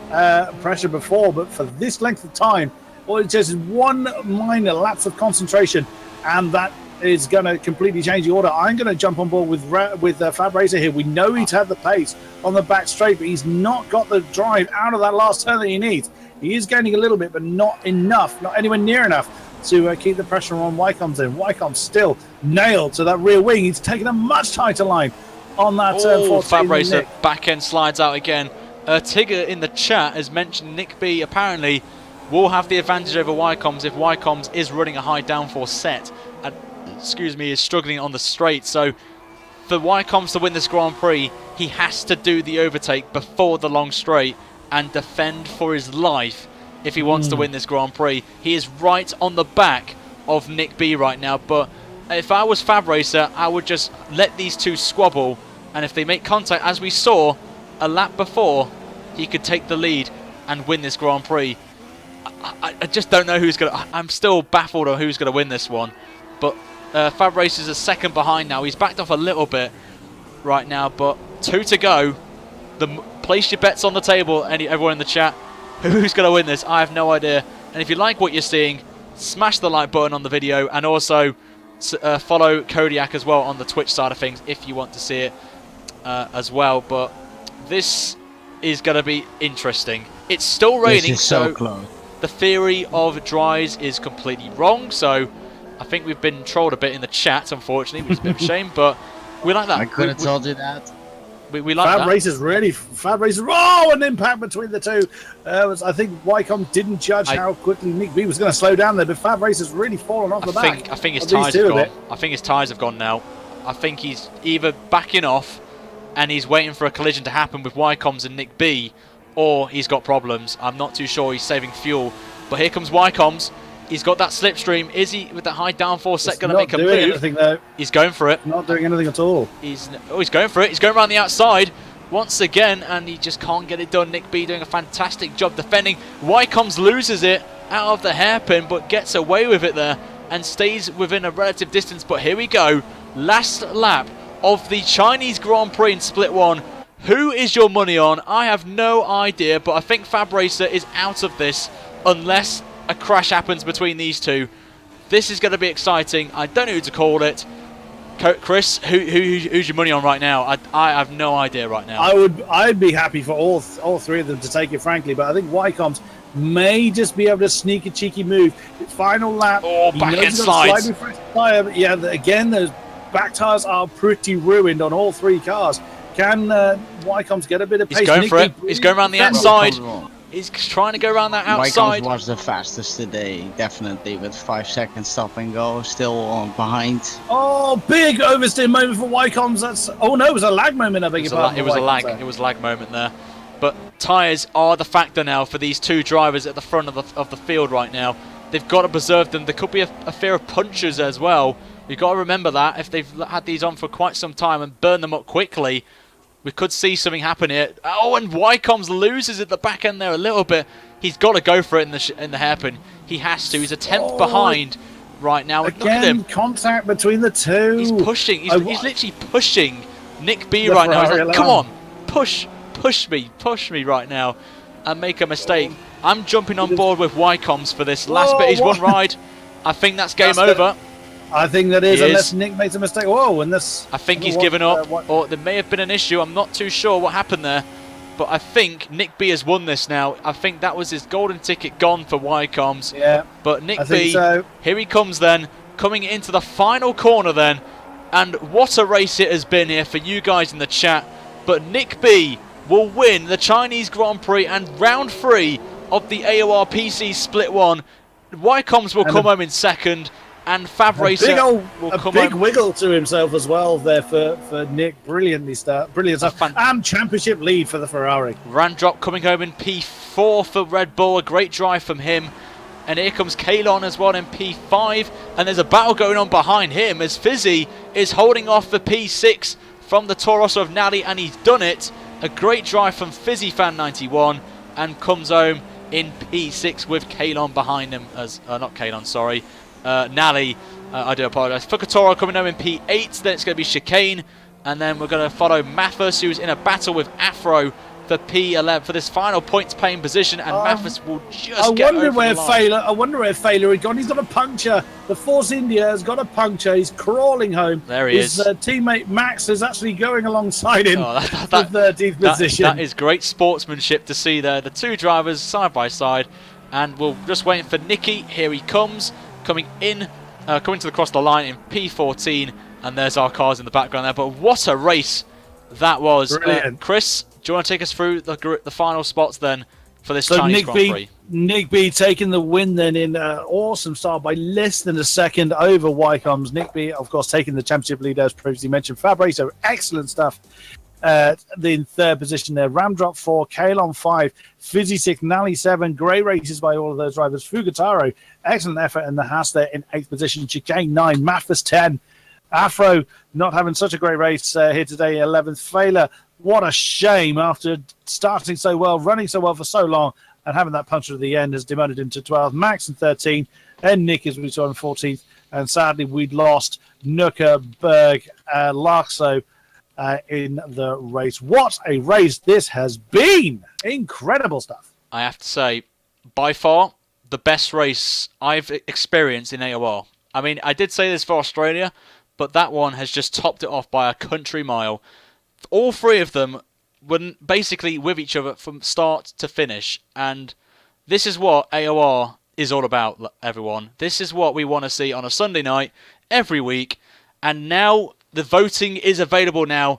pressure before, but for this length of time, it's just one minor lapse of concentration, and that is going to completely change the order. I'm going to jump on board with Fab Racer here. We know he's had the pace on the back straight, but he's not got the drive out of that last turn that he needs. He is gaining a little bit, but not enough, not anywhere near enough to keep the pressure on Wycombs in. Wycombs still nailed to that rear wing. He's taken a much tighter line on that turn 14. Fab Racer back end slides out again. Tigger in the chat has mentioned Nick B apparently will have the advantage over Wycombs if Wycombs is running a high downforce set and is struggling on the straight. So for Wycombs to win this Grand Prix, he has to do the overtake before the long straight and defend for his life if he wants to win this Grand Prix. He is right on the back of Nick B right now, but if I was Fab Racer, I would just let these two squabble, and if they make contact, as we saw a lap before, he could take the lead and win this Grand Prix. I just don't know who's going to... I'm still baffled on who's going to win this one, but Fab Racer's a second behind now. He's backed off a little bit right now, but 2 to go. Place your bets on the table, everyone in the chat. Who's going to win this? I have no idea. And if you like what you're seeing, smash the like button on the video, and also follow Kodiak as well on the Twitch side of things if you want to see it as well. But this is going to be interesting. It's still raining, so close. The theory of dries is completely wrong. So I think we've been trolled a bit in the chat, unfortunately, which is a bit of a shame. But we like that. I could have told you that. We like Fab Racer's really... Fab Racer... Oh, an impact between the two. I think Wycombe didn't judge how quickly Nick B was going to slow down there, but Fab Racer's really fallen off the back. I think his tyres have gone. I think his tyres have gone now. I think he's either backing off and he's waiting for a collision to happen with Wycombs and Nick B, or he's got problems. I'm not too sure. He's saving fuel. But here comes Wycombs. He's got that slipstream. Is he, with that high downforce set, going to make a move? Anything, though. He's going for it. Not doing anything at all. He's going for it. He's going around the outside once again, and he just can't get it done. Nick B doing a fantastic job defending. Wycombs loses it out of the hairpin, but gets away with it there and stays within a relative distance. But here we go. Last lap of the Chinese Grand Prix in Split 1. Who is your money on? I have no idea, but I think Fab Racer is out of this unless a crash happens between these two. This is going to be exciting. I don't know who to call it. Chris, who's your money on right now? I have no idea right now. I'd be happy for all 3 of them to take it, frankly, but I think Wycombs may just be able to sneak a cheeky move. Final lap. Oh, back end slides. Yeah, again, those back tyres are pretty ruined on all 3 cars. Can Wycombs get a bit of pace? He's going for it. He's going around the outside. He's trying to go around that outside. Wycombs was the fastest today, definitely, with 5 seconds stop and go, still on behind. Oh, big oversteer moment for Wycombs. Oh no, it was a lag moment. I beg your pardon. It was a lag moment there. But tyres are the factor now for these 2 drivers at the front of the field right now. They've got to preserve them. There could be a fear of punches as well. You've got to remember that if they've had these on for quite some time and burn them up quickly, We could see something happen here. Oh, and Wycombs loses at the back end there a little bit. He's got to go for it in the hairpin. He has to. He's a tenth behind right now. Again, look at him. Contact between the two. He's pushing. He's literally pushing Nick B right now. He's like, come on, push me right now, and make a mistake. I'm jumping on board with Wycombs for this last bit. He's one ride. I think that's game over. I think that is, unless Nick makes a mistake. Whoa, and this... I think he's given up, or there may have been an issue. I'm not too sure what happened there, but I think Nick B has won this now. I think that was his golden ticket gone for Wycombs. Yeah. But Nick B, here he comes then, coming into the final corner then, and what a race it has been here for you guys in the chat. But Nick B will win the Chinese Grand Prix and round 3 of the AOR PC Split 1. Wycombs will come home in second. And Fab Racer will come a big wiggle to himself as well there for Nick. Brilliant stuff. And championship lead for the Ferrari. Randrop coming home in P4 for Red Bull. A great drive from him. And here comes Kalon as well in P5. And there's a battle going on behind him as Fizzy is holding off the P6 from the Toro Rosso of Nally. And he's done it. A great drive from Fizzy Fan 91. And comes home in P6 with Kalon behind him. Not Kalon, sorry. Nally, I do apologise. Fukatoro coming home in P8, then it's going to be Chicane, and then we're going to follow Mathis, who's in a battle with Afro for P11 for this final points paying position, and Mathis will just get over the line. I wonder where Failer had gone. He's got a puncture. The Force India has got a puncture. He's crawling home. There he is. His teammate Max is actually going alongside him for 13th position. That is great sportsmanship to see there. The two drivers side by side, and we're just waiting for Nicky. Here he comes. Coming to across the line in P14, and there's our cars in the background there. But what a race that was! Chris, do you want to take us through the final spots then for this Chinese Grand Prix? Nick B taking the win then in awesome start by less than a second over Wycombs. Nick B, of course, taking the championship lead as previously mentioned. Fab Racer, excellent stuff. In third position there, Ramdrop 4, Kalon 5, Fizzy 6, Nally 7. Great races by all of those drivers. Fugataro, excellent effort in the Haas there in 8th position. Chicane 9, Mathis 10. Afro not having such a great race here today, 11th. Failer, what a shame after starting so well, running so well for so long, and having that puncher at the end has demoted him to 12th. Max in 13th, and Nick, as we saw, in 14th. And sadly, we'd lost Nuka, Berg, Larkso in the race. What a race this has been! Incredible stuff. I have to say, by far, the best race I've experienced in AOR. I mean, I did say this for Australia, but that one has just topped it off by a country mile. All three of them were basically with each other from start to finish, and this is what AOR is all about, everyone. This is what we want to see on a Sunday night every week, and now the voting is available now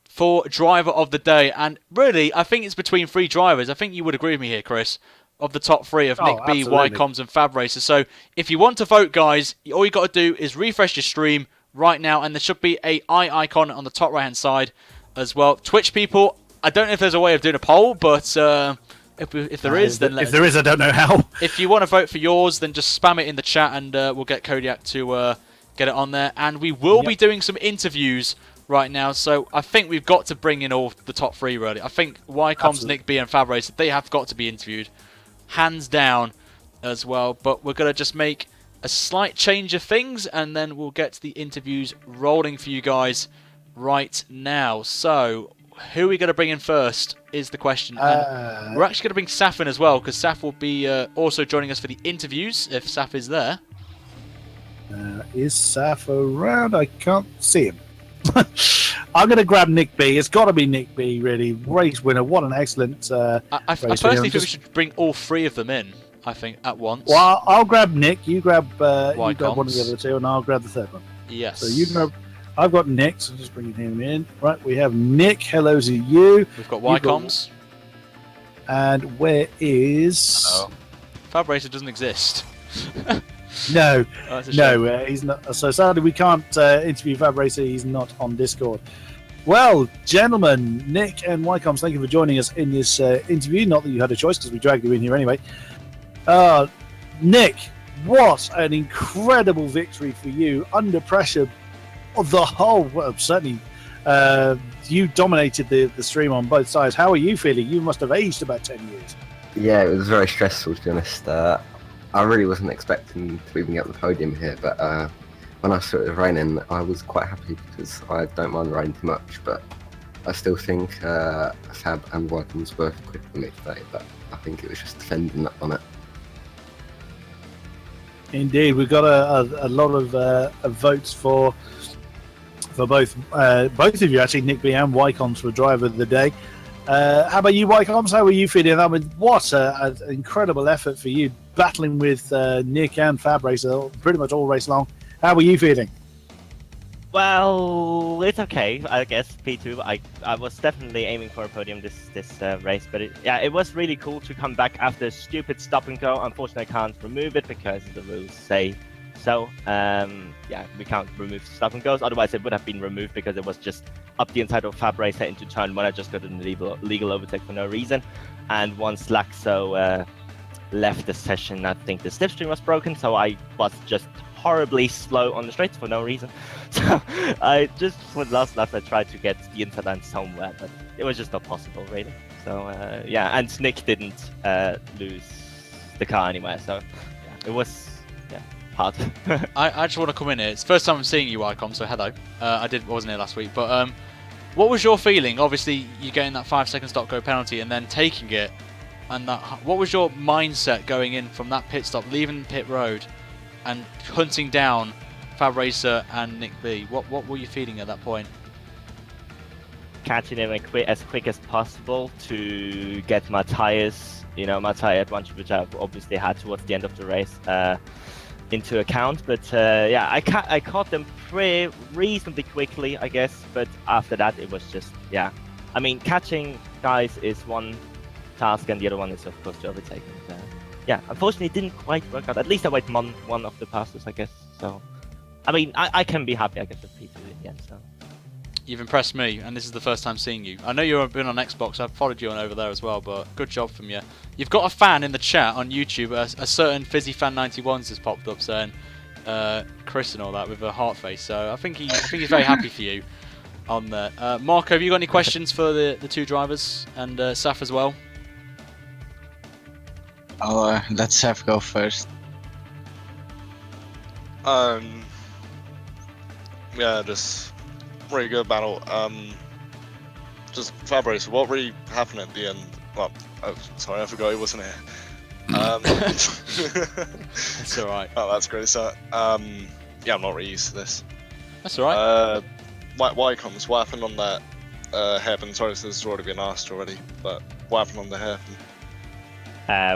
for driver of the day, and really, I think it's between 3 drivers. I think you would agree with me here, Chris, of the top 3 of Nick B, Wycombs, and Fab Racer. So if you want to vote, guys, all you got to do is refresh your stream right now, and there should be a eye icon on the top right-hand side as well. Twitch people, I don't know if there's a way of doing a poll, but if there is, then if there is, I don't know how. If you want to vote for yours, then just spam it in the chat, and we'll get Kodiak to get it on there. And we will be doing some interviews right now, so I think we've got to bring in all the top 3, really. I think Wycombs, Nick B, and Fab Racer, they have got to be interviewed, hands down, as well. But we're going to just make a slight change of things, and then we'll get the interviews rolling for you guys right now. So, who are we going to bring in first is the question. And we're actually going to bring Saf in as well, because Saf will be also joining us for the interviews, if Saf is there. Is Saf around? I can't see him. I'm going to grab Nick B. It's got to be Nick B, really. Race winner. What an excellent I personally think we should bring all 3 of them in, I think, at once. Well, I'll grab Nick. You grab one of the other 2, and I'll grab the third one. Yes. So you grab... I've got Nick, so just bringing him in. Right, we have Nick. Hello to you. We've got Wycombs. And where is... Uh-oh. Fab Racer doesn't exist. No, he's not. So sadly, we can't interview Fab Racer. He's not on Discord. Well, gentlemen, Nick and Wycombs, thank you for joining us in this interview. Not that you had a choice, because we dragged you in here anyway. Nick, what an incredible victory for you under pressure of the whole, well, certainly You dominated the stream on both sides. How are you feeling? You must have aged about 10 years. Yeah, it was very stressful, to be honest. I really wasn't expecting to even get on the podium here, but when I saw it was raining, I was quite happy because I don't mind rain too much, but I still think Fab and Wycombs were quicker than me today, but I think it was just defending up on it. Indeed, we've got a lot of votes for both of you, actually, Nick B and Wycombs, for driver of the day. How about you, Wycombs? How are you feeling? I mean, what an incredible effort for you, battling with Nick and Fab Racer pretty much all race long. How are you feeling? Well, it's okay, I guess. P2. I was definitely aiming for a podium this race, but it was really cool to come back after a stupid stop and go. Unfortunately, I can't remove it because the rules say so. We can't remove stop and goes. Otherwise, it would have been removed because it was just up the inside of Fab Racer into turn one. I just got an illegal overtake for no reason, and once Laxo left the session, I think the slipstream was broken, so I was just horribly slow on the straights for no reason. So I just, for the last lap, I tried to get the inside line somewhere, but it was just not possible, really. So and Nick didn't lose the car anywhere, so it was hard. I just want to come in here. It's the first time I'm seeing you, Icon, so hello. I wasn't here last week, but what was your feeling? Obviously, you're getting that 5-second stop-go penalty and then taking it, and what was your mindset going in from that pit stop, leaving pit road, and hunting down Fab Racer and Nick B? What were you feeling at that point? Catching him as quick as possible to get my tires, my tire advantage, which I obviously had towards the end of the race, into account. But I caught them reasonably quickly, I guess. But after that, it was just, I mean, catching guys is one task, and the other one is, of course, to overtake. And, unfortunately, it didn't quite work out. At least I won one of the passes, I guess. So, I mean, I can be happy, I guess, with P2 in the end. So. You've impressed me, and this is the first time seeing you. I know you've been on Xbox, I've followed you on over there as well, but good job from you. You've got a fan in the chat on YouTube, a certain Fizzy Fan 91s has popped up saying Chris and all that with a heart face, so I think he's very happy for you on there. Marco, have you got any questions for the two drivers, and Saf as well? I'll let Saf go first. Just really good battle. Just Fab Racer, what really happened at the end? Well, sorry, I forgot he wasn't here. That's alright. Oh, that's great. So, I'm not really used to this. That's alright. Why comes? What happened on that hairpin? Sorry, this has already been asked already, but what happened on the hairpin?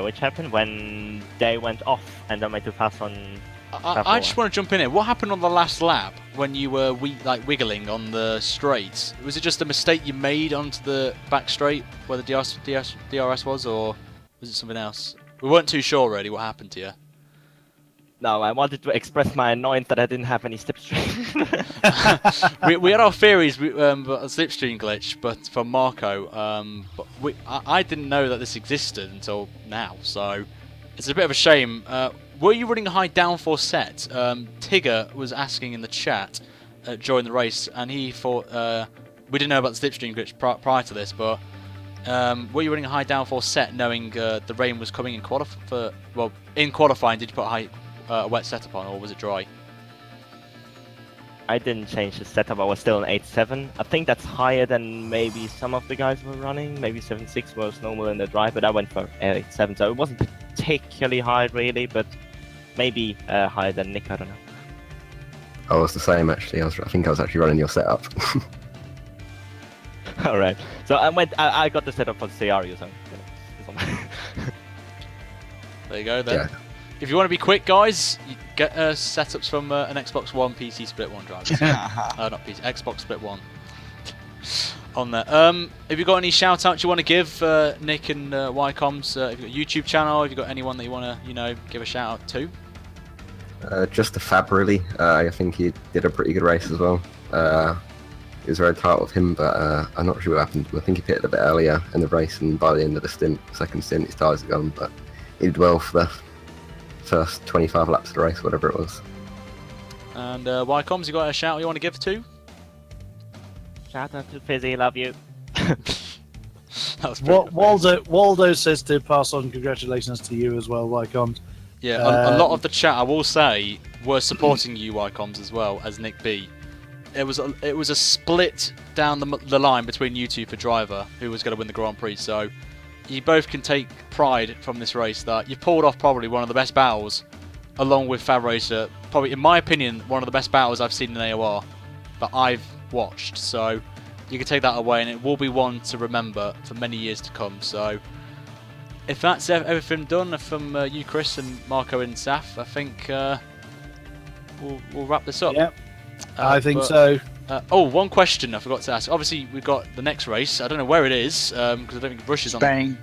Which happened when they went off and I made too fast on. I just want to jump in here. What happened on the last lap when you were wiggling on the straight? Was it just a mistake you made onto the back straight where the DRS was, or was it something else? We weren't too sure really what happened to you. No, I wanted to express my annoyance that I didn't have any slipstream. we had our theories about a slipstream glitch, but from Marco, but I didn't know that this existed until now, so it's a bit of a shame. Were you running a high downforce set? Tigger was asking in the chat during the race, and he thought we didn't know about the slipstream glitch prior to this, but were you running a high downforce set, knowing the rain was coming in qualifying? Did you put a wet setup on, or was it dry? I didn't change the setup. I was still an 8.7. I think that's higher than maybe some of the guys were running. Maybe 7.6 was normal in the dry, but I went for 8.7, so it wasn't particularly high really, but maybe higher than Nick, I don't know. I was the same actually. I think I was actually running your setup. Alright, so I got the setup for the CRU, so there you go then. Yeah. If you want to be quick, guys, you get setups from an Xbox One PC Split One driver. Not PC, Xbox Split One. On there. Have you got any shout outs you want to give Nick and Wycombs? Have you got a YouTube channel? Have you got anyone that you want to, give a shout out to? Just a Fab really. I think he did a pretty good race as well. It was very tight with him, but I'm not sure what happened. I think he pitted a bit earlier in the race, and by the end of the second stint, his tyres had gone. But he did well for the first 25 laps of the race, whatever it was. And Wycombs, you got a shout you want to give to? Shout out to Fizzy, love you. That was pretty good. Waldo says to pass on congratulations to you as well, Wycombe. Yeah, a lot of the chat, I will say, were supporting you, Wycoms, as well as Nick B. It was a split down the line between you two for driver, who was going to win the Grand Prix. So you both can take pride from this race that you've pulled off probably one of the best battles, along with Fab Racer. Probably, in my opinion, one of the best battles I've seen in AOR that I've watched. So you can take that away, and it will be one to remember for many years to come. So if that's everything done from you, Chris, and Marco and Saf, I think we'll wrap this up. Yep, I think so. One question I forgot to ask. Obviously, we've got the next race. I don't know where it is because I don't think Rush is on Spain.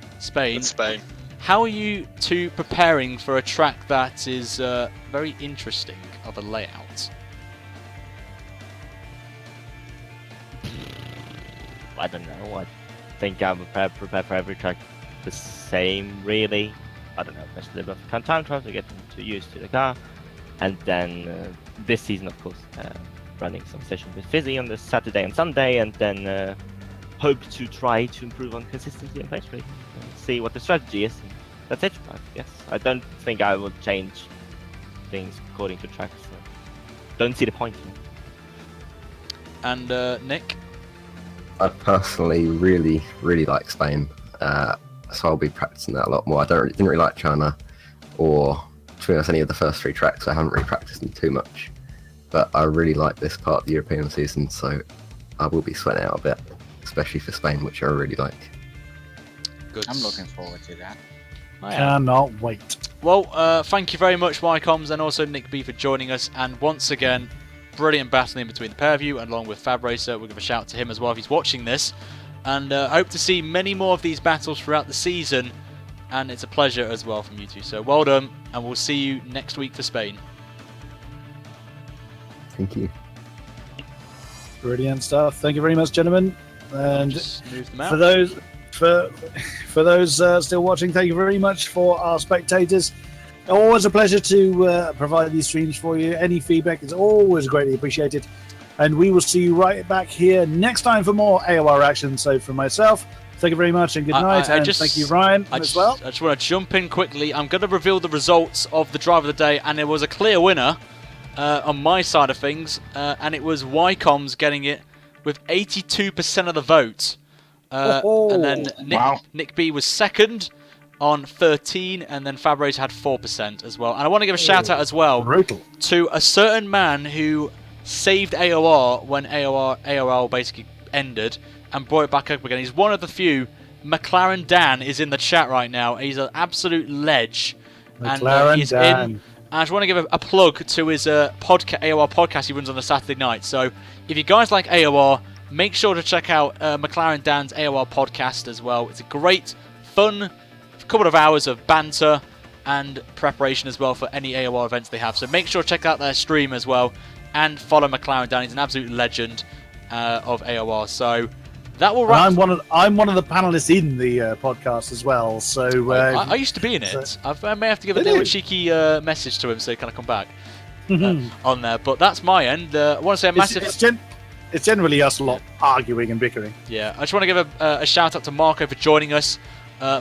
It's Spain. How are you two preparing for a track that is very interesting of a layout? I don't know. I think I'm prepared for every track the same, really. I don't know, especially about time trials to get too used to the car. And then this season, of course, running some sessions with Fizzy on the Saturday and Sunday, and then hope to try to improve on consistency and pace rate. See what the strategy is. And that's it, I guess. I don't think I will change things according to tracks. So don't see the point. And Nick? I personally really like Spain, so I'll be practicing that a lot more. Didn't really like China or to be honest any of the first 3 tracks. I haven't really practiced them too much, but I really like this part of the European season, so I will be sweating out a bit, especially for Spain, which I really like. Good. I'm looking forward to that. Cannot wait. Well, thank you very much, Wycoms, and also Nick B for joining us. And once again, brilliant battling between the pair of you, and along with Fab Racer. We'll give a shout to him as well if he's watching this. And hope to see many more of these battles throughout the season. And it's a pleasure as well from you two. So well done, and we'll see you next week for Spain. Thank you. Brilliant stuff. Thank you very much, gentlemen. And Just move them out. for those still watching, thank you very much for our spectators. Always a pleasure to provide these streams for you. Any feedback is always greatly appreciated. And we will see you right back here next time for more AOR action. So from myself, thank you very much and good night. And thank you, Ryan, as well. I just want to jump in quickly. I'm going to reveal the results of the driver of the day, and it was a clear winner on my side of things. And it was Wycoms getting it with 82% of the vote. And then Nick B was second on 13, and then Fab Racer had 4% as well. And I want to give a shout out as well to a certain man who saved AOR when AOR basically ended and brought it back up again. He's one of the few. McLaren Dan is in the chat right now. He's an absolute ledge. McLaren he's Dan. in. I just want to give a plug to his AOR podcast he runs on a Saturday night. So if you guys like AOR, make sure to check out McLaren Dan's AOR podcast as well. It's a great, fun couple of hours of banter and preparation as well for any AOR events they have. So make sure to check out their stream as well and follow McLaren Dan. He's an absolute legend of AOR. So that will wrap. I'm one of the panelists in the podcast as well. So I used to be in it. I may have to give a little cheeky message to him so he can come back on there. But that's my end. I want to say a massive. It's generally us a lot arguing and bickering. Yeah, I just want to give a shout out to Marco for joining us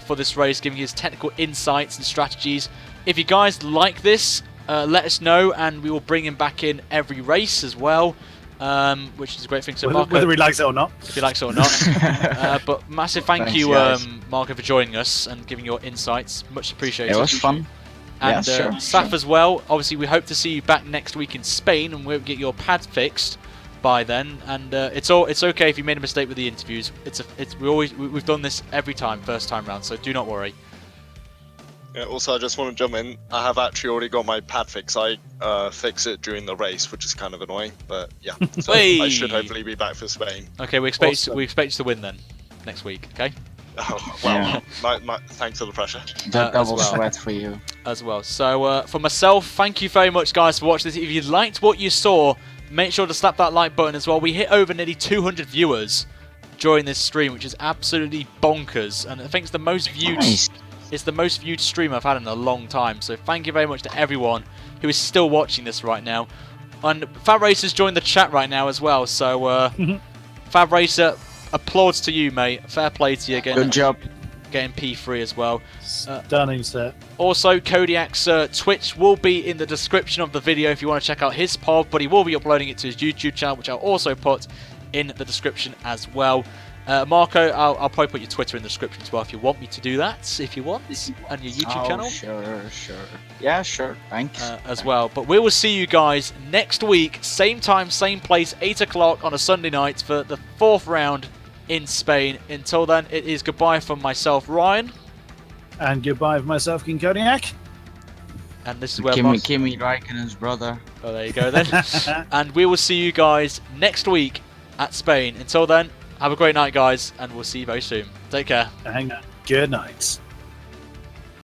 for this race, giving his technical insights and strategies. If you guys like this, let us know, and we will bring him back in every race as well, which is a great thing. So Marco, whether he likes it or not. If he likes it or not. But massive thank you, Marco, for joining us and giving your insights. Much appreciated. It was fun. And Saf as well. Obviously, we hope to see you back next week in Spain, and we'll get your pad fixed by then. And it's okay if you made a mistake with the interviews. We've done this every time, first time round, so do not worry. Yeah, also, I just want to jump in. I have actually already got my pad fix. I fix it during the race, which is kind of annoying, but yeah. So I should hopefully be back for Spain. Okay, we expect you to win then next week. Okay. Oh, well, yeah. Thanks for the pressure. Double sweat for you as well. So for myself, thank you very much, guys, for watching this. If you liked what you saw, make sure to slap that like button as well. We hit over nearly 200 viewers during this stream, which is absolutely bonkers, and I think it's the most viewed. Nice. It's the most viewed stream I've had in a long time. So thank you very much to everyone who is still watching this right now. And Fab Racer's joined the chat right now as well. So Fab Racer, applauds to you, mate. Fair play to you Good job. getting P3 as well. Stunning set. Also, Kodiak's Twitch will be in the description of the video if you want to check out his pod, but he will be uploading it to his YouTube channel, which I'll also put in the description as well. Marco, I'll probably put your Twitter in the description as well if you want me to do that, if you want, and your YouTube channel. Sure. Yeah, sure. Thanks. As well. But we will see you guys next week, same time, same place, 8 o'clock on a Sunday night for the 4th round in Spain. Until then, it is goodbye from myself, Ryan. And goodbye from myself, King Kodiak. And this is where Kimi Raikkonen's brother. Oh, there you go then. And we will see you guys next week at Spain. Until then, have a great night, guys, and we'll see you very soon. Take care. And good night.